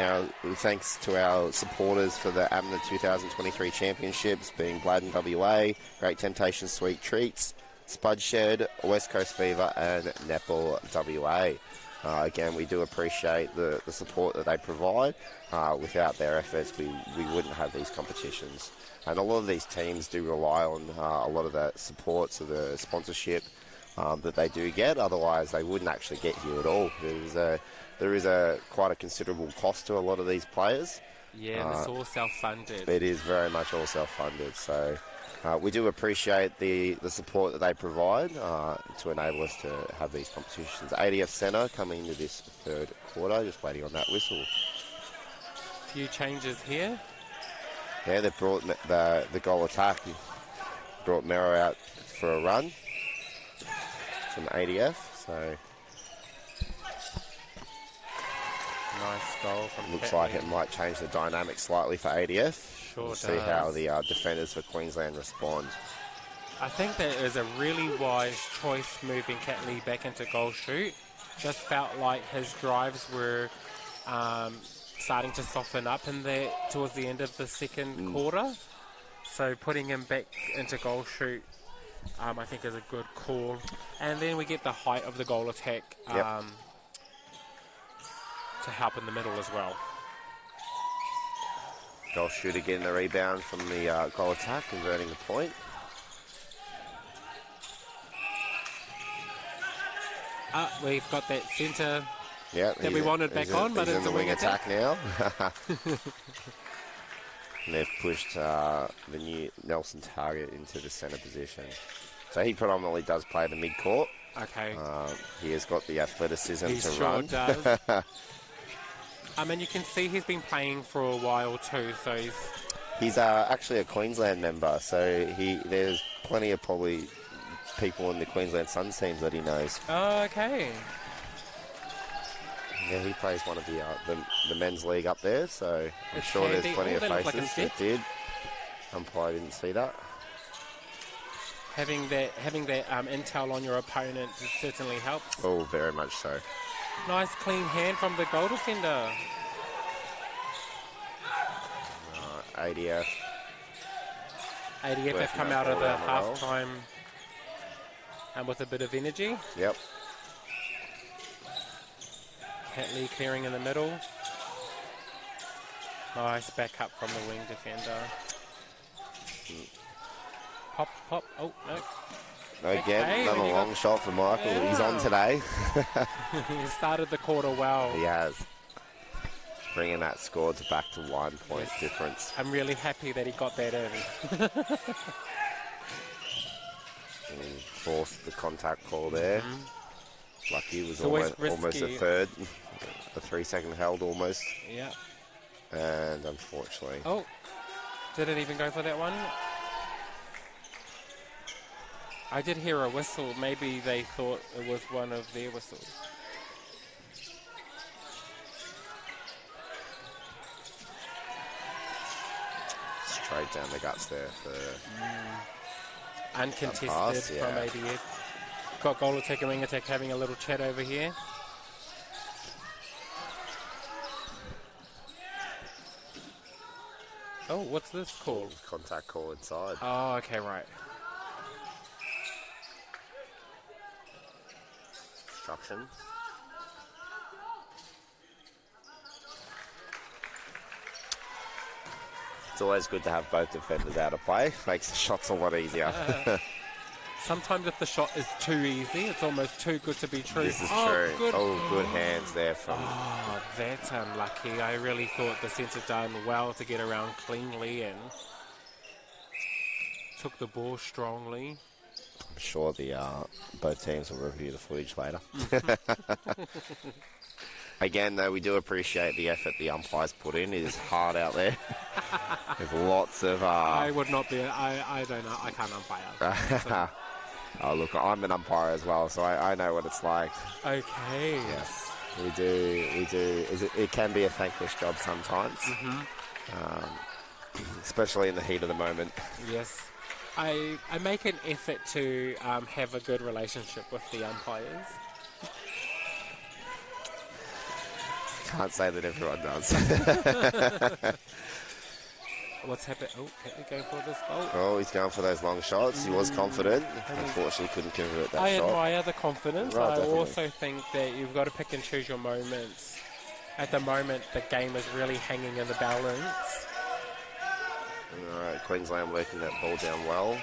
our thanks to our supporters for the AMMNA 2023 Championships, being Gladden WA, Great Temptations Sweet Treats, Spudshed, West Coast Fever, and Netball WA. Again, we do appreciate the support that they provide. Without their efforts, we wouldn't have these competitions. And a lot of these teams do rely on a lot of the support, so the sponsorship that they do get. Otherwise, they wouldn't actually get here at all. There is a quite a considerable cost to a lot of these players. Yeah, and it's all self-funded. It is very much all self-funded. So we do appreciate the support that they provide to enable us to have these competitions. ADF Centre coming into this third quarter, just waiting on that whistle. Few changes here. Yeah, they've brought the goal attack. Brought Mero out for a run from ADF. So Nice goal from looks Catley. like it might change the dynamic slightly for ADF. Sure We'll see does. how the defenders for Queensland respond. I think that is a really wise choice moving Catley back into goal shoot. Just felt like his drives were starting to soften up towards the end of the second quarter. So putting him back into goal shoot, I think is a good call. And then we get the height of the goal attack to help in the middle as well. Goal shooter getting the rebound from the goal attack, converting the point. We've got that centre Yep, that we wanted back on, but he's it's in a the wing wing attack now. And they've pushed the new Nelson Target into the centre position. So he predominantly does play the mid-court. Okay. He has got the athleticism He to sure run. does. I mean, you can see he's been playing for a while too, so He's actually a Queensland member, so there's plenty of probably people in the Queensland Suns teams that he knows. Oh, okay. Yeah, he plays one of the men's league up there, so I'm It's sure handy. there's plenty Oh, of they look like a faces stick. that did. Umpire didn't see that. Having that intel on your opponent certainly helps. Oh, very much so. Nice clean hand from the goal defender. ADF. ADF have Working come that out of ball the down the roll. half-time and with a bit of energy. Yep. Catley clearing in the middle. Nice back up from the wing defender. Pop, pop. Oh, no. Again, Okay, another when you long got- shot for Michael. Yeah. He's on today. He started the quarter well. He has. Bringing that score to back to 1 point Yes. difference. I'm really happy that he got that in. And forced the contact call there. Lucky it was It's always almost a risky. third. A 3-second held almost. Yeah. And unfortunately. Oh, didn't even go for that one. I did hear a whistle. Maybe they thought it was one of their whistles. Straight down the guts there for Uncontested pass, from yeah. ADF. Got goal attack and wing attack having a little chat over here. Oh, what's this called? contact call inside. Oh, okay, right. Instruction. It's always good to have both defenders out of play. Makes the shots a lot easier. Sometimes if the shot is too easy, it's almost too good to be true. This is oh, true. Good. Oh, good hands there from. Oh, that's unlucky. I really thought the centre done well to get around cleanly and took the ball strongly. I'm sure both teams will review the footage later. Again, though, we do appreciate the effort the umpires put in. It is hard out there. There's lots of. I would not be. I don't know. I can't umpire. So- Oh, look, I'm an umpire as well, so I know what it's like. okay. Yes, we do. It can be a thankless job sometimes, especially in the heat of the moment. Yes. I make an effort to have a good relationship with the umpires. Can't say that everyone does. What's happened? Oh, Catley going for this goal. Oh, he's going for those long shots. He was confident. Unfortunately, couldn't convert that I shot. admire the confidence. Right, I definitely. also think that you've got to pick and choose your moments. At the moment, the game is really hanging in the balance. All right, Queensland working that ball down well.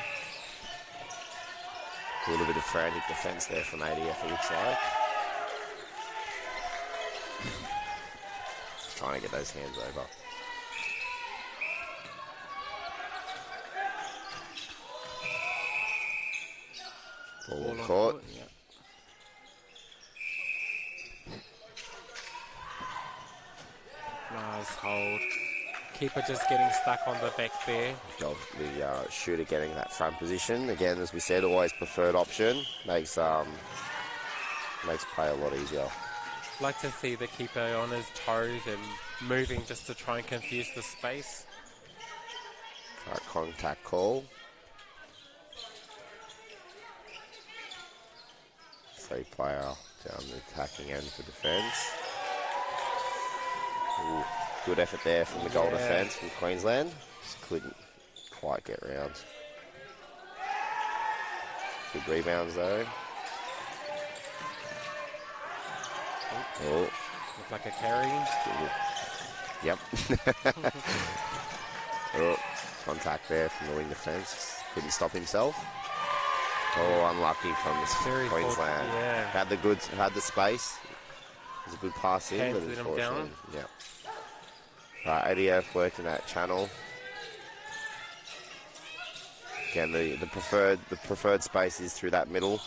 A little bit of frantic defence there from ADF, it looks like. Just trying to get those hands over. Ball Ball on caught. court, yeah. Nice hold. Keeper just getting stuck on the back there. The shooter getting that front position. Again, as we said, always preferred option. Makes play a lot easier. Like to see the keeper on his toes and moving just to try and confuse the space. All right, contact call. Free player down the attacking end for defence. Ooh, good effort there from the goal defence from Queensland. Just couldn't quite get round. Good rebounds though. Oh, Looked like a carry. yep. Oh, contact there from the wing defence. Couldn't stop himself. Oh, unlucky from Very Queensland. yeah. Had the space. It was a good pass in, Hands but let him unfortunately, down. yeah. ADF working that channel. Again, the preferred space is through that middle.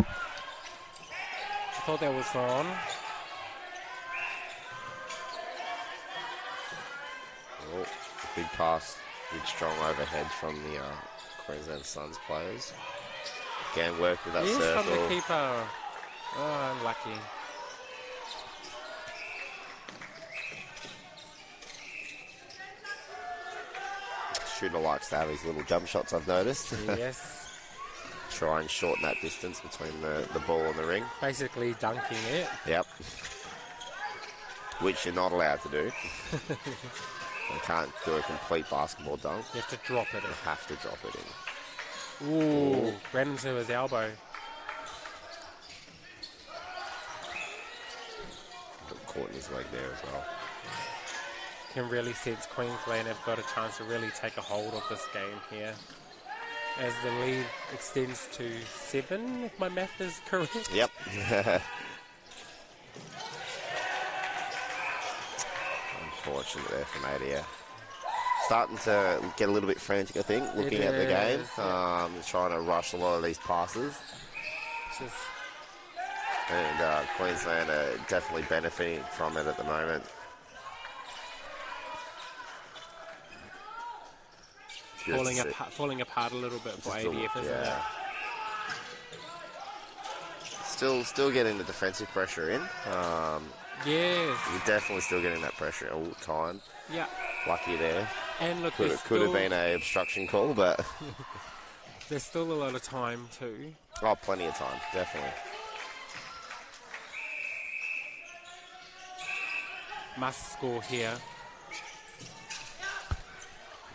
I thought that was on. Oh, big pass, big strong overhead from the Queensland Suns players. Again, work with that Yes, circle. from the keeper. Oh, unlucky. Shooter likes to have his little jump shots, I've noticed. Yes. Try and shorten that distance between the ball and the ring. Basically dunking it. Yep. Which you're not allowed to do. You can't do a complete basketball dunk. You have to drop it You in. have to drop it in. Ooh, ran into his elbow. Got caught in his leg there as well. Can really sense Queensland have got a chance to really take a hold of this game here. As the lead extends to 7, if my math is correct. Yep. Unfortunate there from ADF. Starting to get a little bit frantic, I think, looking at the game. Trying to rush a lot of these passes. Just And Queensland are definitely benefiting from it at the moment. falling apart a little bit for Still- ADF, isn't yeah. Still getting the defensive pressure in. it? Yes. You're definitely still getting that pressure all the time. Yeah. Lucky there. And look, Could have been a obstruction call, but there's still a lot of time too. plenty of time, definitely. Must score here.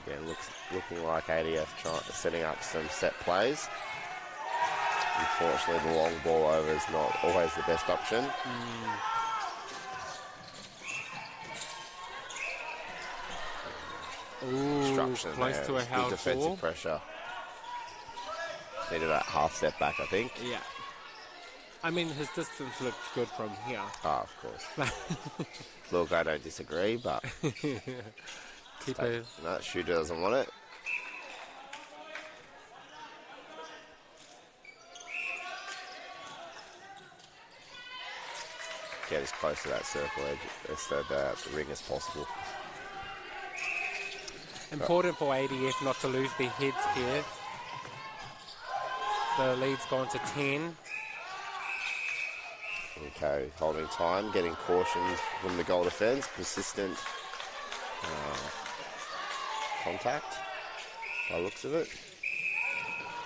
Again, looking like ADF setting up some set plays. Unfortunately, the long ball over is not always the best option. Ooh, Obstruction close there. to a Good held defensive ball. pressure. Needed that half step back, I think. Yeah. I mean, his distance looked good from here. Of course. Look, I don't disagree, but Keeper. no, shooter doesn't want it. Get as close to that circle edge, the ring as possible. Important for ADF not to lose their heads here. The lead's gone to 10. Okay, holding time, getting cautioned from the goal defence. Persistent contact, by the looks of it.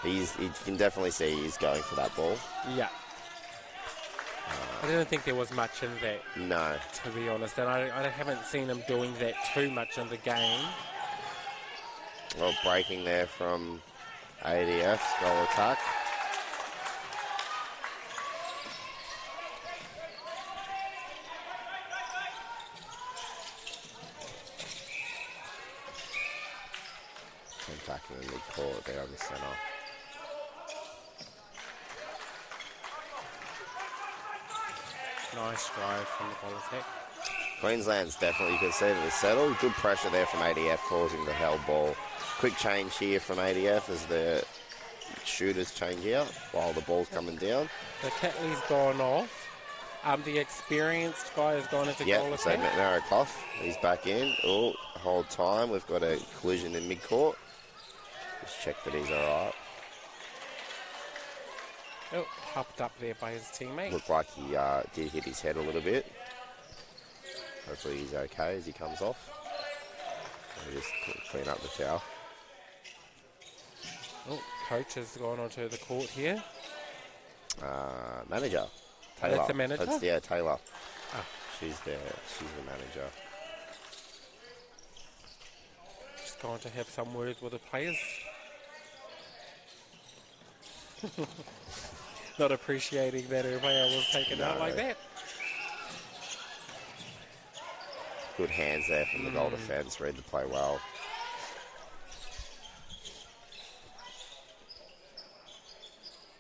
You can definitely see he's going for that ball. Yeah. I didn't think there was much in that, No. to be honest, and I haven't seen him doing that too much in the game. Well, breaking there from ADF's goal attack. Attacking the mid-court there on the centre. Nice drive from the goal attack. Queensland's definitely, you can see that they're settled. Good pressure there from ADF causing the held ball. Quick change here from ADF as the shooters change out while the ball's coming down. So Catley's gone off. The experienced guy has gone into goal Yep, so attack. Marikoff, he's back in. Oh, hold time. We've got a collision in mid-court. Just check that he's all right. Oh, helped up there by his teammate. Looked like he did hit his head a little bit. Hopefully he's okay as he comes off. We'll just clean up the towel. Oh, coach has gone onto the court here. Manager. Taylor. That's the manager? Yeah, Taylor. Oh. She's there. She's the manager. Just going to have some words with the players. Not appreciating that her player was taken out like that. Good hands there from the goal defence. Read the play well.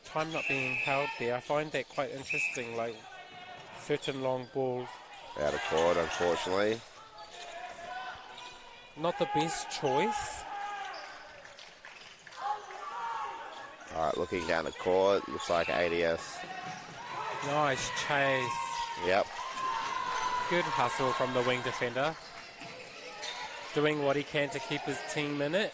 Time not being held there. I find that quite interesting, like certain long balls. Out of court, unfortunately. Not the best choice. All right, looking down the court. Looks like ADF. Nice chase. Yep. Good hustle from the wing defender. Doing what he can to keep his team in it.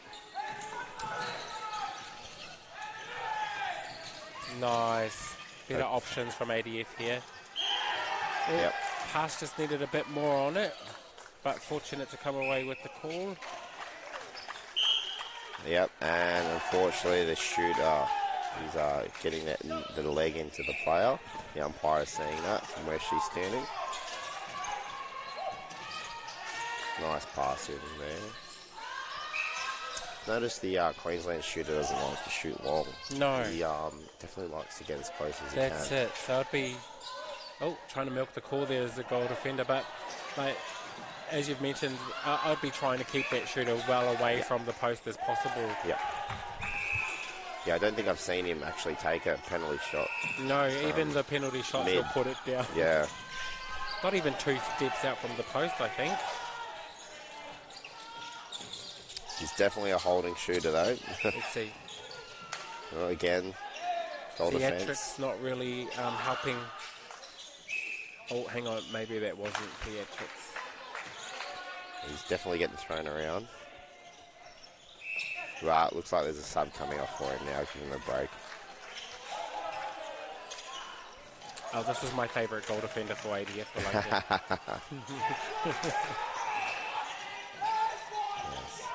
Nice. Better options from ADF here. Yep. Pass just needed a bit more on it, but fortunate to come away with the call. Yep, and unfortunately the shooter is getting the leg into the player. The umpire is seeing that from where she's standing. Nice pass in there. Notice the Queensland shooter doesn't like to shoot long. No. He definitely likes to get as close as he That's can. it. So it'd be, trying to milk the call there as the goal defender, but like, as you've mentioned, I'd be trying to keep that shooter well away from the post as possible. Yeah. Yeah, I don't think I've seen him actually take a penalty shot. No, even the penalty shots mid. will put it down. Yeah. Not even 2 steps out from the post, I think. He's definitely a holding shooter though. Let's see. Well, again, goal defence. Theatrics not really helping. Oh, hang on. Maybe that wasn't theatrics. He's definitely getting thrown around. Right, looks like there's a sub coming off for him now. Give him a break. Oh, this is my favourite goal defender for ADF. I like that. Yes.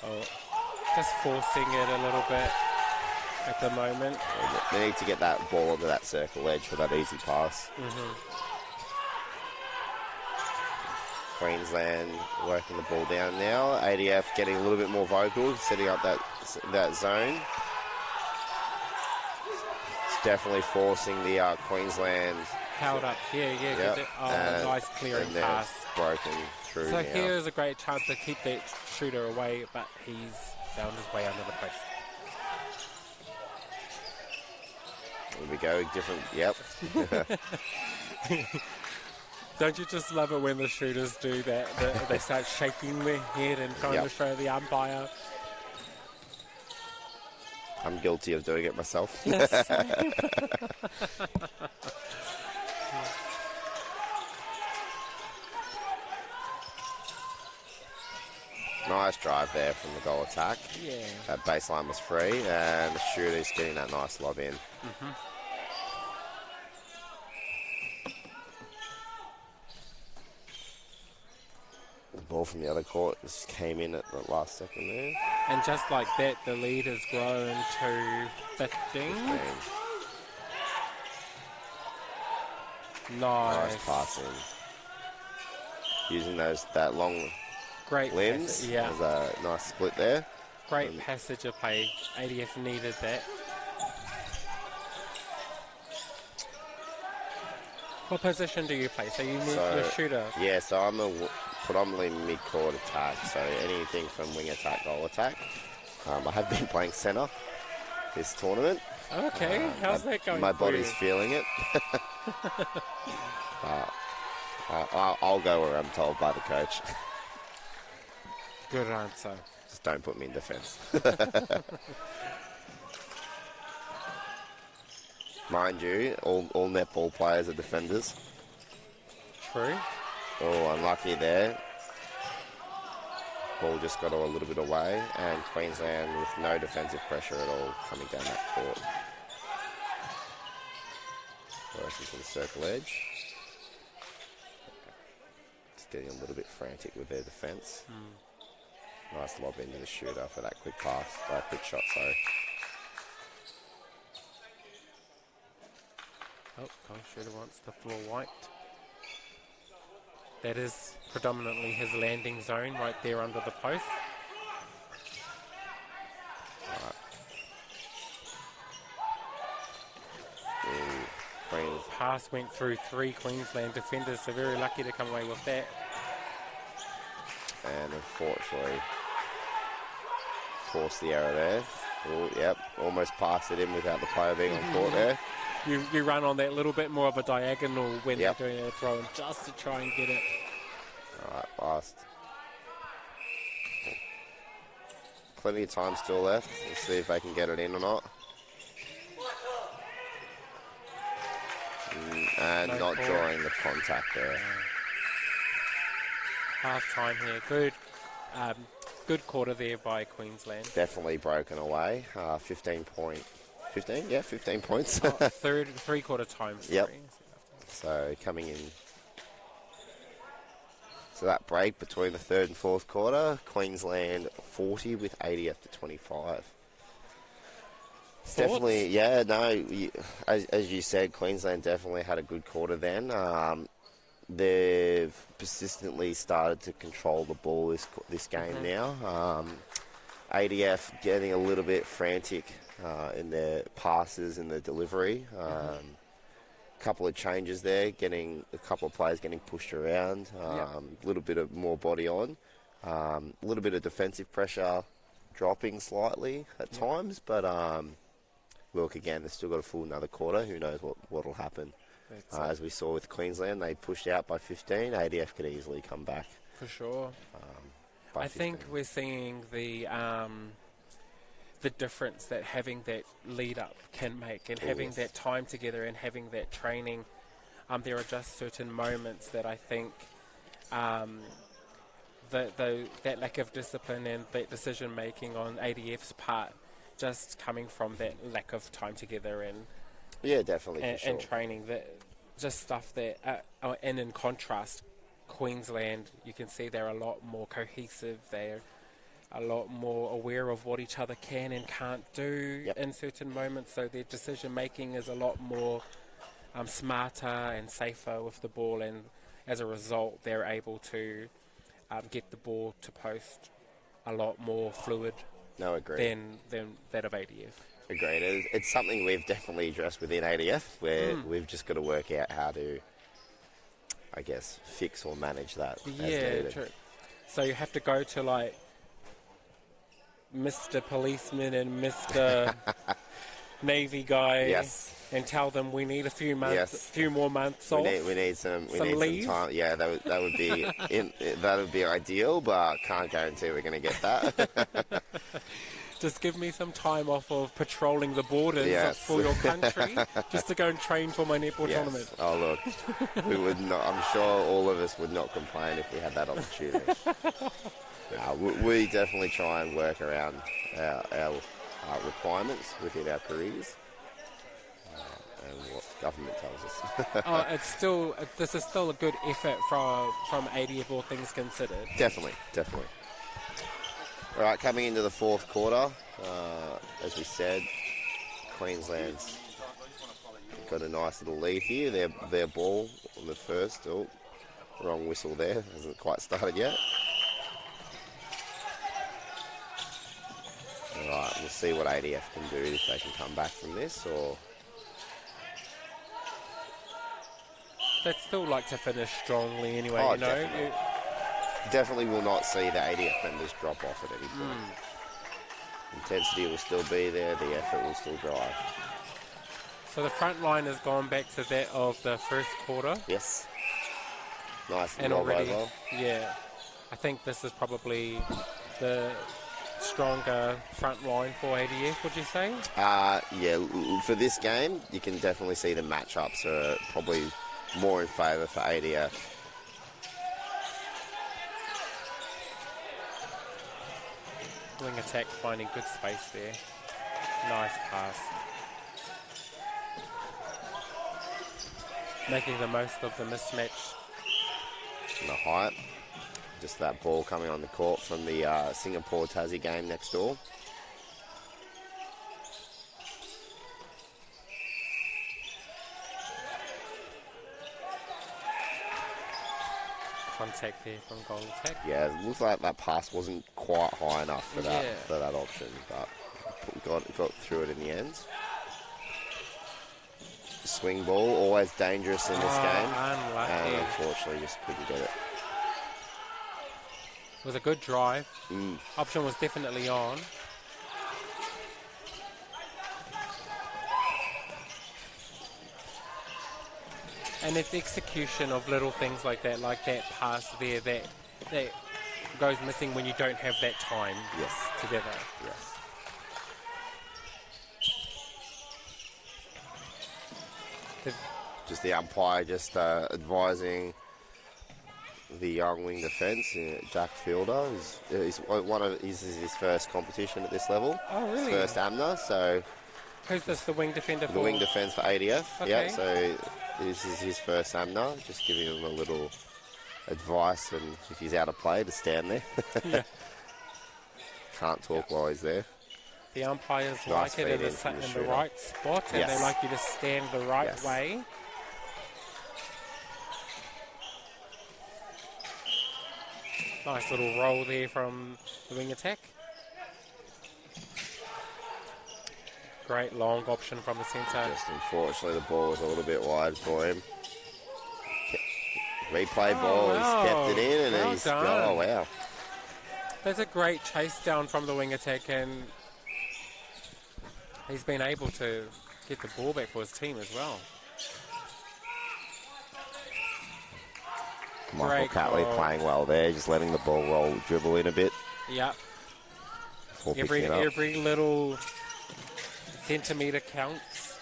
Oh, just forcing it a little bit at the moment. They need to get that ball onto that circle edge for that easy pass. Queensland working the ball down now. ADF getting a little bit more vocal, setting up that zone. It's definitely forcing the Queensland. Held up here, yeah. Yep. Nice clearing and they're pass. broken through So now. here's a great chance to keep that shooter away, but he's found his way under the post. Here we go, different, yep. Don't you just love it when the shooters do that? They start shaking their head and trying to show the umpire. I'm guilty of doing it myself. Yes. Nice drive there from the goal attack. Yeah. That baseline was free, and the shooter's getting that nice lob in. The ball from the other court just came in at the last second there. And just like that, the lead has grown to 15. Nice. Nice passing. Using that long Great limbs. passage. Yeah. There's a nice split there. Great passage of play. ADF needed that. What position do you play? So you need your shooter. Yeah, so I'm a predominantly mid-court attack, so anything from wing attack, goal attack. I have been playing centre this tournament. Okay, how's that going? My for body's you? feeling it. I'll go where I'm told by the coach. Good answer. Just don't put me in defence. Mind you, all netball players are defenders. True. Oh, unlucky there. Ball just got a little bit away, and Queensland with no defensive pressure at all coming down that court. Working to the circle edge. Just getting a little bit frantic with their defence. Nice lob into the shooter for that quick pass, quick shot, sorry. Oh, goal shooter wants the floor wiped. That is predominantly his landing zone right there under the post. Pass went through 3 Queensland defenders, so very lucky to come away with that. And unfortunately, forced the error there. Oh, yep, almost passed it in without the player being on court there. You run on that little bit more of a diagonal when Yep. they're doing a throw, just to try and get it. Alright, fast. Plenty of time still left. Let's see if they can get it in or not. And No not call. drawing the contact there. Half time here. Good quarter there by Queensland. Definitely broken away. 15 points. Three-quarter time. Sorry. Yep. So coming in. So that break between the third and fourth quarter, Queensland 40 with ADF to 25. It's definitely, yeah, no, as you said, Queensland definitely had a good quarter then. They've persistently started to control the ball this game now. ADF getting a little bit frantic in their passes and their delivery. Couple of changes there, getting a couple of players getting pushed around, a little bit of more body on, a little bit of defensive pressure dropping slightly at times, but look, again, they've still got a full another quarter. Who knows what'll happen? As we saw with Queensland, they pushed out by 15. ADF could easily come back. For sure. By I 15. think we're seeing the difference that having that lead up can make, and having yes. that time together and having that training. There are just certain moments that I think that lack of discipline and that decision making on ADF's part, just coming from that lack of time together and Yeah, definitely. and, for sure. and training, that just stuff that and in contrast, Queensland, you can see they're a lot more cohesive. They're a lot more aware of what each other can and can't do in certain moments, so their decision making is a lot more smarter and safer with the ball, and as a result they're able to get the ball to post a lot more fluid No, agreed. than that of ADF. Agreed. It's something we've definitely addressed within ADF, where we've just got to work out how to, I guess, fix or manage that. as needed. True. So you have to go to like Mr. Policeman and Mr. Navy guy, and tell them we need a few more months off. We need some leave. time. Yeah, that would be that would be ideal, but can't guarantee we're going to get that. Just give me some time off of patrolling the borders for your country, just to go and train for my netball tournament. Oh look, we would not. I'm sure all of us would not complain if we had that opportunity. We definitely try and work around our requirements within our careers and what government tells us. This is still a good effort from ADF, all things considered. Definitely. All right, coming into the fourth quarter, as we said, Queensland's got a nice little lead here. Their ball on the first. Oh, wrong whistle there. Hasn't quite started yet. All right, we'll see what ADF can do, if they can come back from this, or... They'd still like to finish strongly anyway, Oh, you know. definitely. Definitely will not see the ADF members drop off at any point. Intensity will still be there, the effort will still drive. So the front line has gone back to that of the first quarter. Yes. Nice And lob already, over. yeah, I think this is probably the stronger front line for ADF, would you say? Yeah, for this game, you can definitely see the matchups are probably more in favour for ADF. Wing attack finding good space there. Nice pass. Making the most of the mismatch. And the height. Just that ball coming on the court from the Singapore-Tassie game next door. Contact there from goal attack. Yeah, it looks like that pass wasn't quite high enough for that Yeah. for that option, but got through it in the end. Swing ball, always dangerous in this game, Unlucky. and unfortunately just couldn't get it. It was a good drive. Option was definitely on. And it's execution of little things like that pass there that goes missing when you don't have that time Yes, together. yes. They've- Just the umpire just advising the young wing defence, Jack Fielder. This is his first competition at this level. Oh, really? First AMMNA, so Who's this, the wing defender the for? wing defence for ADF. Okay. Yeah, so this is his first AMMNA. Just giving him a little advice, and if he's out of play, to stand there. Yeah. Can't talk while he's there. The umpires Nice like it feed in in from the the shooter. right spot, and Yes. they like you to stand the right Yes. way. Nice little roll there from the wing attack. Great long option from the centre. Just unfortunately, the ball was a little bit wide for him. Replay ball, wow. he's kept it in, and Well he's done. oh wow. There's a great chase down from the wing attack, and he's been able to get the ball back for his team as well. Michael Great Catley goal. playing well there, just letting the ball roll, dribble in a bit Yep. before Every picking it up. every little centimetre counts.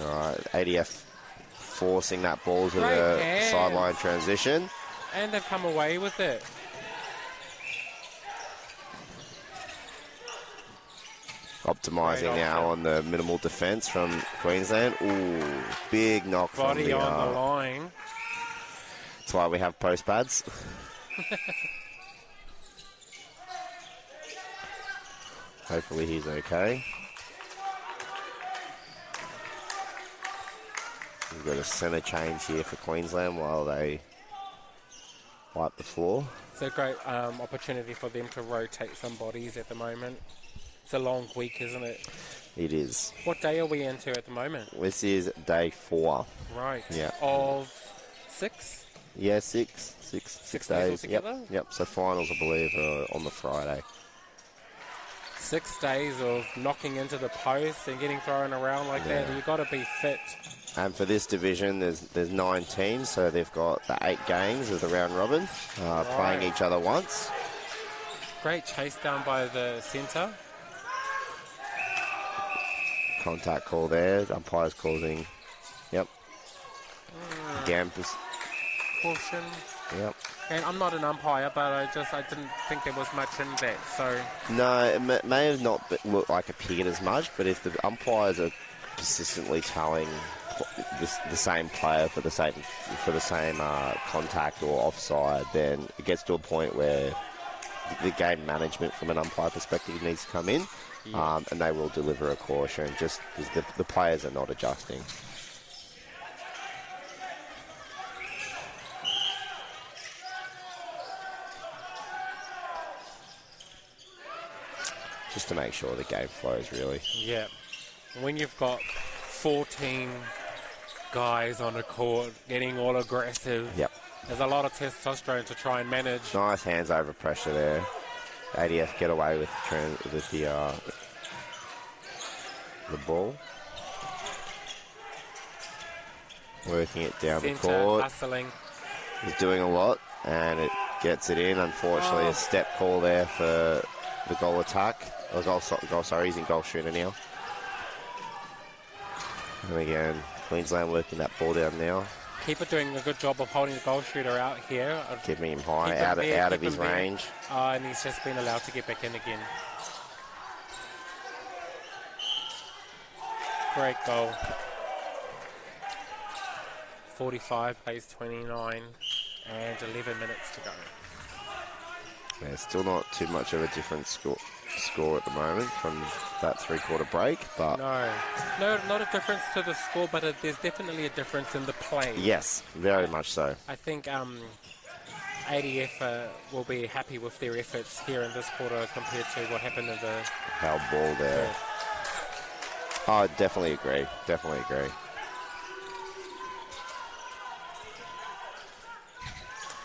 All right, ADF forcing that ball to Great the hands. sideline transition. And they've come away with it. Optimising Great now option. on the minimal defence from Queensland. Ooh, big knock from Body the... on the line. That's why we have post pads. Hopefully he's okay. We've got a centre change here for Queensland while they wipe the floor. It's a great opportunity for them to rotate some bodies at the moment. It's a long week, isn't it? It is. What day are we into at the moment? This is day 4. Right. Yeah. Of 6? Yeah, six days days. Yep. altogether? Yep. So finals, I believe, are on the Friday. 6 days of knocking into the post and getting thrown around like that. You've got to be fit. And for this division, there's 9 teams, so they've got the 8 games of the round robin, playing each other once. Great chase down by the centre. Contact call there. Umpire's causing. Yep. Gampus. Caution. Yep. And I'm not an umpire, but I didn't think there was much in that. So No, it may have not looked like a picket as much, but if the umpires are persistently telling the same player for the same contact or offside, then it gets to a point where the game management from an umpire perspective needs to come in. Yeah. and they will deliver a caution just because the players are not adjusting. Just to make sure the game flows, really. Yeah. When you've got 14 guys on the court getting all aggressive, Yep. there's a lot of testosterone to try and manage. Nice hands over pressure there. ADF get away with the ball. Working it down the Centre, court. hustling. He's doing a lot, and it gets it in. Unfortunately, a step call there for the goal attack. Or goal, sorry, he's in goal shooter now. And again, Queensland working that ball down now. Keeper doing a good job of holding the goal shooter out here. Keeping him high, Keep him there, out of keep his him there. range. And he's just been allowed to get back in again. Great goal. 45 plays 29 and 11 minutes to go. Yeah, still not too much of a different score at the moment from that three-quarter break, but No, not a difference to the score, but there's definitely a difference in the play. yes, very much so. I think ADF will be happy with their efforts here in this quarter compared to what happened in the... How ball there. Oh, definitely agree. Definitely agree.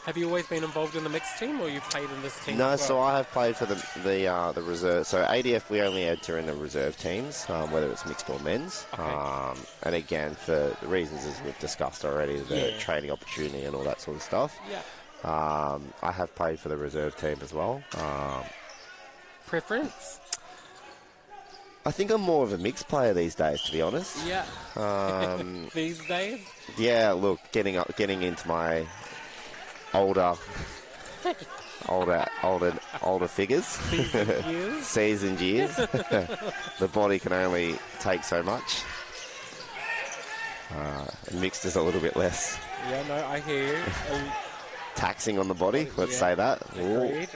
Have you always been involved in the mixed team, or you played in this team? No, as well? so I have played for the reserve. So ADF, we only enter in the reserve teams, whether it's mixed or men's. Okay. And again, for the reasons as we've discussed already, the Yeah. training opportunity and all that sort of stuff. Yeah. I have played for the reserve team as well. Preference? I think I'm more of a mixed player these days, to be honest. Yeah. These days? Yeah, look, getting into my older figures, Years? seasoned years. The body can only take so much. Mixed is a little bit less Yeah, no, I hear you. taxing on the body. Let's Yeah. say that. Ooh, Agreed.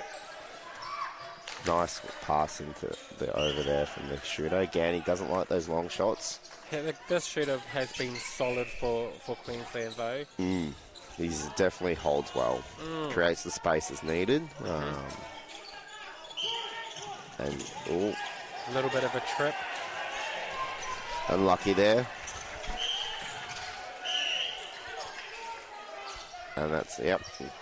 nice pass into the over there from the shooter. Again, he doesn't like those long shots. Yeah, this shooter has been solid for Queensland, though. He definitely holds well, creates the space as needed. And A little bit of a trip. unlucky there. And that's, yep,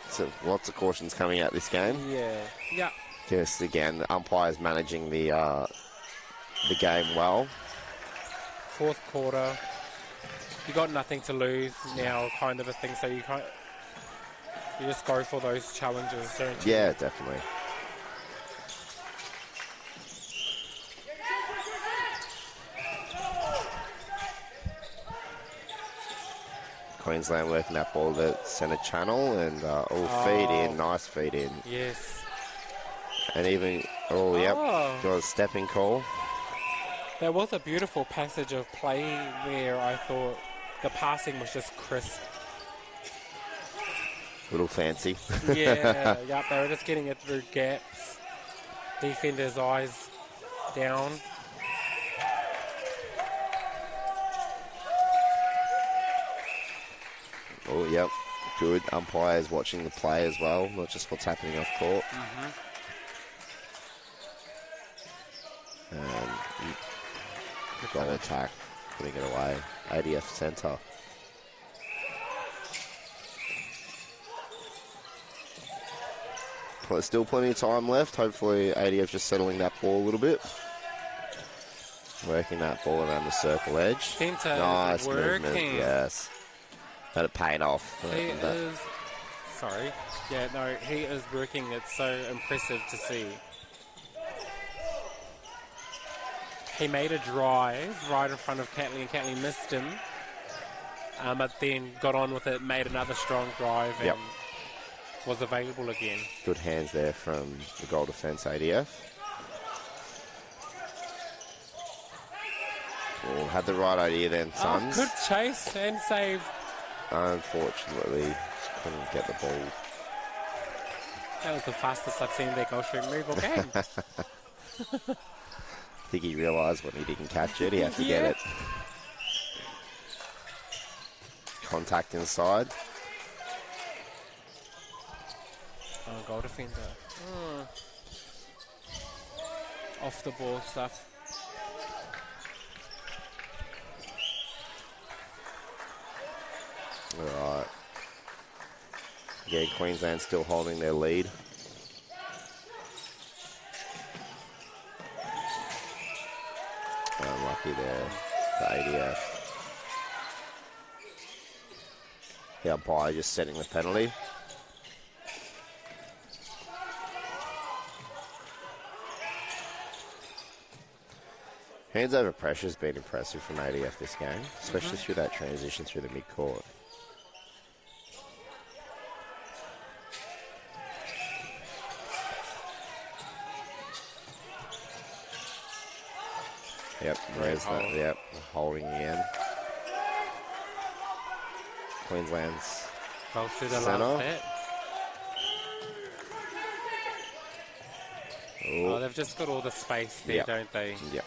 so lots of cautions coming out this game. Yeah. Yeah. Just again, the umpires managing the game well. Fourth quarter. You got nothing to lose now, kind of a thing. So you just go for those challenges, don't you? Yeah, definitely. Queensland working that ball to centre channel and feed in, nice feed in. Yes. And even, got a stepping call. There was a beautiful passage of play there. I thought the passing was just crisp. Little fancy. Yeah, yep, they were just getting it through gaps. Defenders' eyes down. Oh, yep. Good. Umpires watching the play as well, not just what's happening off court. And goal attack, putting it away. ADF centre. Still plenty of time left. Hopefully ADF just settling that ball a little bit. Working that ball around the circle edge. Centre Nice is working. movement, yes. But it paid off. He is... Sorry. Yeah, no, he is working. It's so impressive to see. He made a drive right in front of Catley, and Catley missed him. But then got on with it, made another strong drive, and was available again. Good hands there from the goal defence ADF. Oh, had the right idea then, Suns. Good chase and save. Unfortunately, just couldn't get the ball. That was the fastest I've seen their goal shooting move all game. I think he realised when he didn't catch it, he had to get it. Contact inside. Oh, goal defender. Off the ball stuff. All right. Yeah, Queensland still holding their lead. Unlucky there for ADF. The umpire just setting the penalty. Hands over pressure has been impressive from ADF this game, especially through that transition through the mid-court. Yep, there's that. Yep, holding again. Queensland's Goal shooter centre. loves that. Oh, they've just got all the space there, don't they? Yep.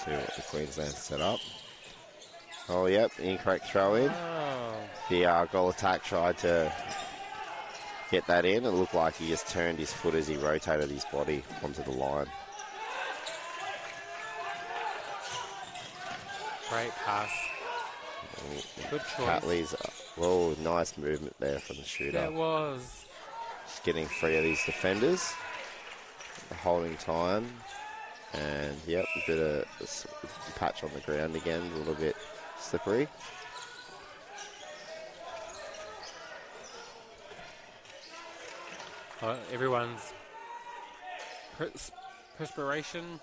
See what the Queensland set up. Oh, yep, incorrect throw in. Oh. The goal attack tried to get that in. It looked like he just turned his foot as he rotated his body onto the line. Great pass. Good choice. Catley's, whoa, nice movement there from the shooter. That was. Just getting free of these defenders. Holding time. And, yep, a bit of patch on the ground again, a little bit slippery. Everyone's perspiration.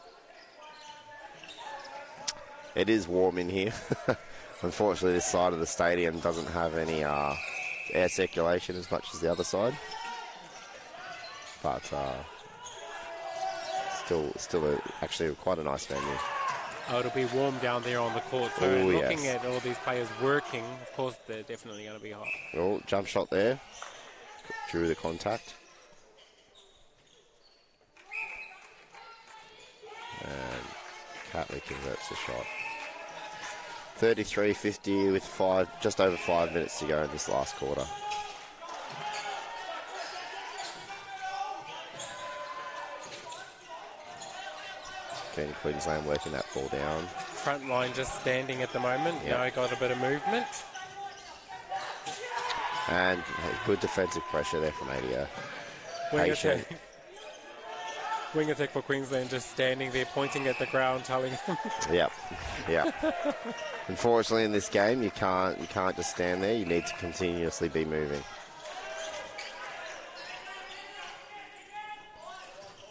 It is warm in here. Unfortunately, this side of the stadium doesn't have any air circulation as much as the other side. But still actually quite a nice venue. Oh, it'll be warm down there on the court. So Oh, looking yes. at all these players working, of course, they're definitely going to be hot. Oh, jump shot there. Drew the contact. And Catley converts the shot. 33-50 with just over 5 minutes to go in this last quarter. Again, Queensland working that ball down. Front line just standing at the moment. Yep. Now got a bit of movement. And good defensive pressure there from ADF. Patient. Wing attack for Queensland, just standing there pointing at the ground, telling them. Yep. Unfortunately, in this game, you can't just stand there. You need to continuously be moving.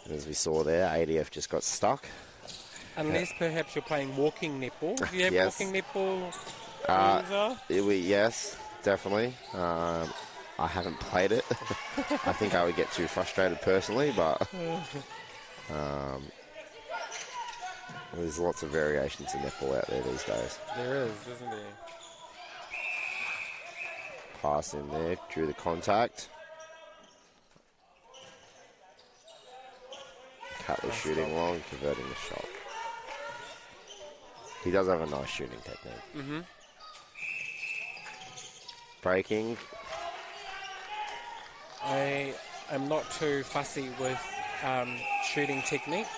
And as we saw there, ADF just got stuck. Unless perhaps you're playing walking netball. Do you have Yes. walking netball? Yes, definitely. I haven't played it. I think I would get too frustrated personally, but there's lots of variations in netball out there these days. There is, isn't there? Pass in there, drew the contact. Catley shooting long, converting the shot. He does have a nice shooting technique. Mm-hmm. Breaking. I am not too fussy with shooting techniques.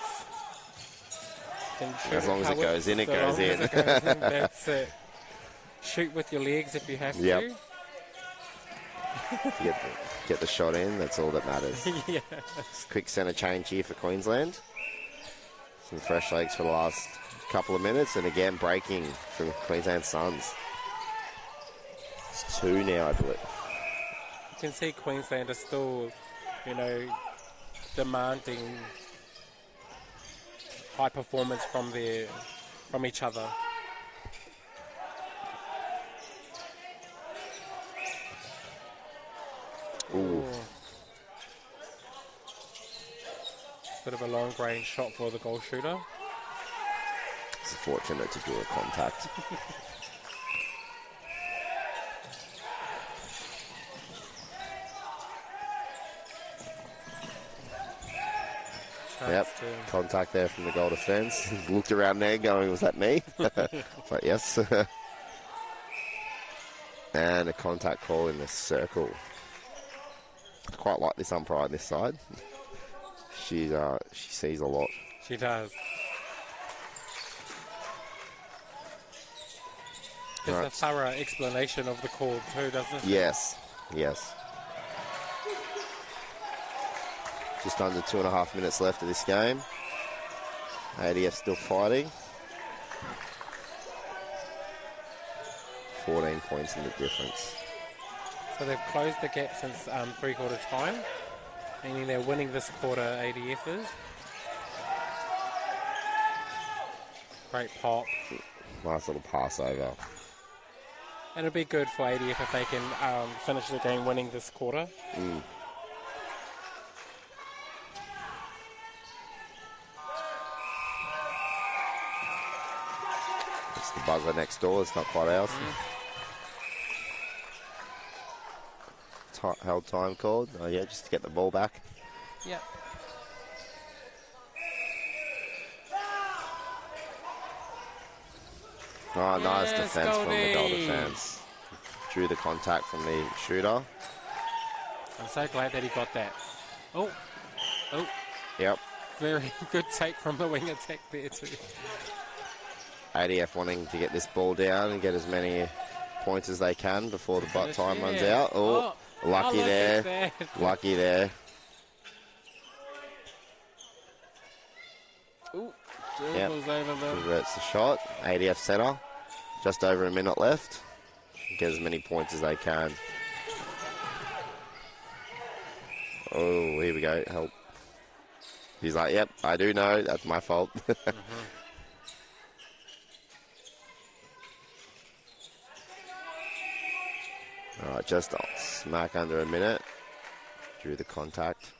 Can shoot As long as it however- goes in, it so goes long as in. it goes in, that's it. Shoot with your legs if you have Yep. to. Get the shot in, that's all that matters. Yeah. Quick centre change here for Queensland. Some fresh legs for the last couple of minutes, and again breaking from Queensland Suns. It's 2 now, I believe. You can see Queensland are still, demanding high performance from each other. Ooh. Bit of a long range shot for the goal shooter. It's fortunate to do a contact. Yep, contact there from the goal defence. Looked around there going, was that me? But yes. And a contact call in the circle. I quite like this umpire on this side. She sees a lot. She does. There's a thorough explanation of the call too, doesn't she? Yes, yes. Just under 2.5 minutes left of this game. ADF still fighting. 14 points in the difference. So they've closed the gap since three-quarter time, meaning they're winning this quarter, ADF is. Great pop. Nice little pass over. And it'll be good for ADF if they can finish the game winning this quarter. It's the buzzer next door, it's not quite ours. Held time called. Oh yeah, just to get the ball back. Yep. Oh, nice Yes, defence from the goal Goldie. defence. Drew the contact from the shooter. I'm so glad that he got that. Oh. Yep. Very good take from the wing attack there too. ADF wanting to get this ball down and get as many points as they can before the butt time runs Yeah. out. Oh, lucky look at there. that. Lucky there. Ooh, Yep. dribbles over the... Converts the shot. ADF centre. Just over a minute left. Get as many points as they can. Oh, here we go. Help. He's like, yep, I do know. That's my fault. All right, just smack under a minute. Drew the contact.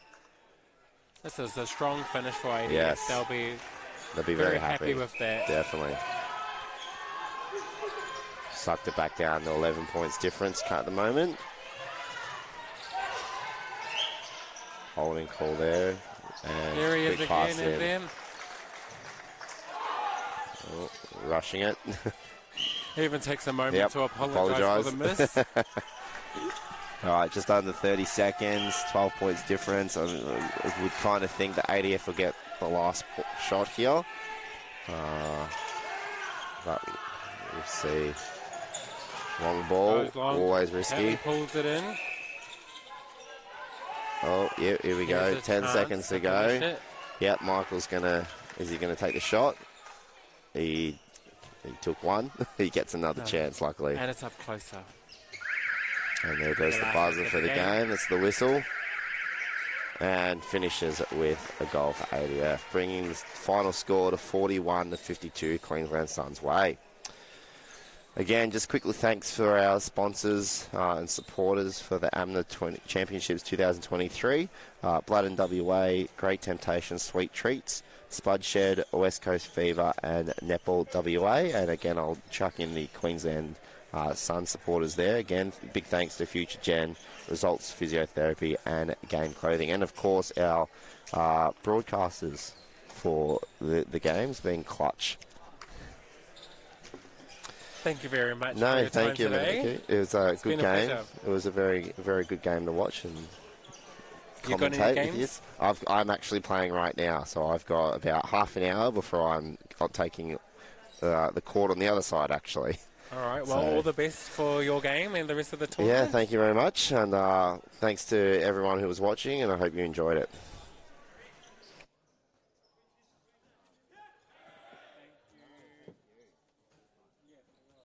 This is a strong finish for ADF. Yes. They'll be Very happy with that. Definitely. Sucked it back down to 11 points difference at the moment. Holding call there. And There he is quick again, pass and in. then Oh, rushing it. he even takes a moment Yep, to apologise for the miss. All right, just under 30 seconds, 12 points difference. I would kind of think that ADF will get the last shot here. But we'll see. Long ball, Goes long. always risky. He pulls it in. Oh, yeah, here we go. Here's a 10 chance seconds to finish go. it. Yep, Michael's is he gonna take the shot? He took one. He gets another chance, luckily. And it's up closer. And there goes the buzzer for the game. It's the whistle. And finishes with a goal for ADF, bringing the final score to 41-52 Queensland Suns' way. Again, just quickly thanks for our sponsors and supporters for the AMMNA Championships 2023. Blood and WA, Great Temptations, Sweet Treats, Spud Shed, West Coast Fever, and Netball WA. And again, I'll chuck in the Queensland Sun supporters there. Again, big thanks to Future Gen, Results Physiotherapy, and Game Clothing. And of course, our broadcasters for the games being Clutch. Thank you very much. No, for your thank time you, today. Mickey. It was a good been a game. pleasure. It was a very, very good game to watch and You got any commentate with you. games? I'm actually playing right now, so I've got about half an hour before I'm taking the court on the other side, actually. All right. Well, all the best for your game and the rest of the Yeah, tournament. thank you very much, and thanks to everyone who was watching, and I hope you enjoyed it.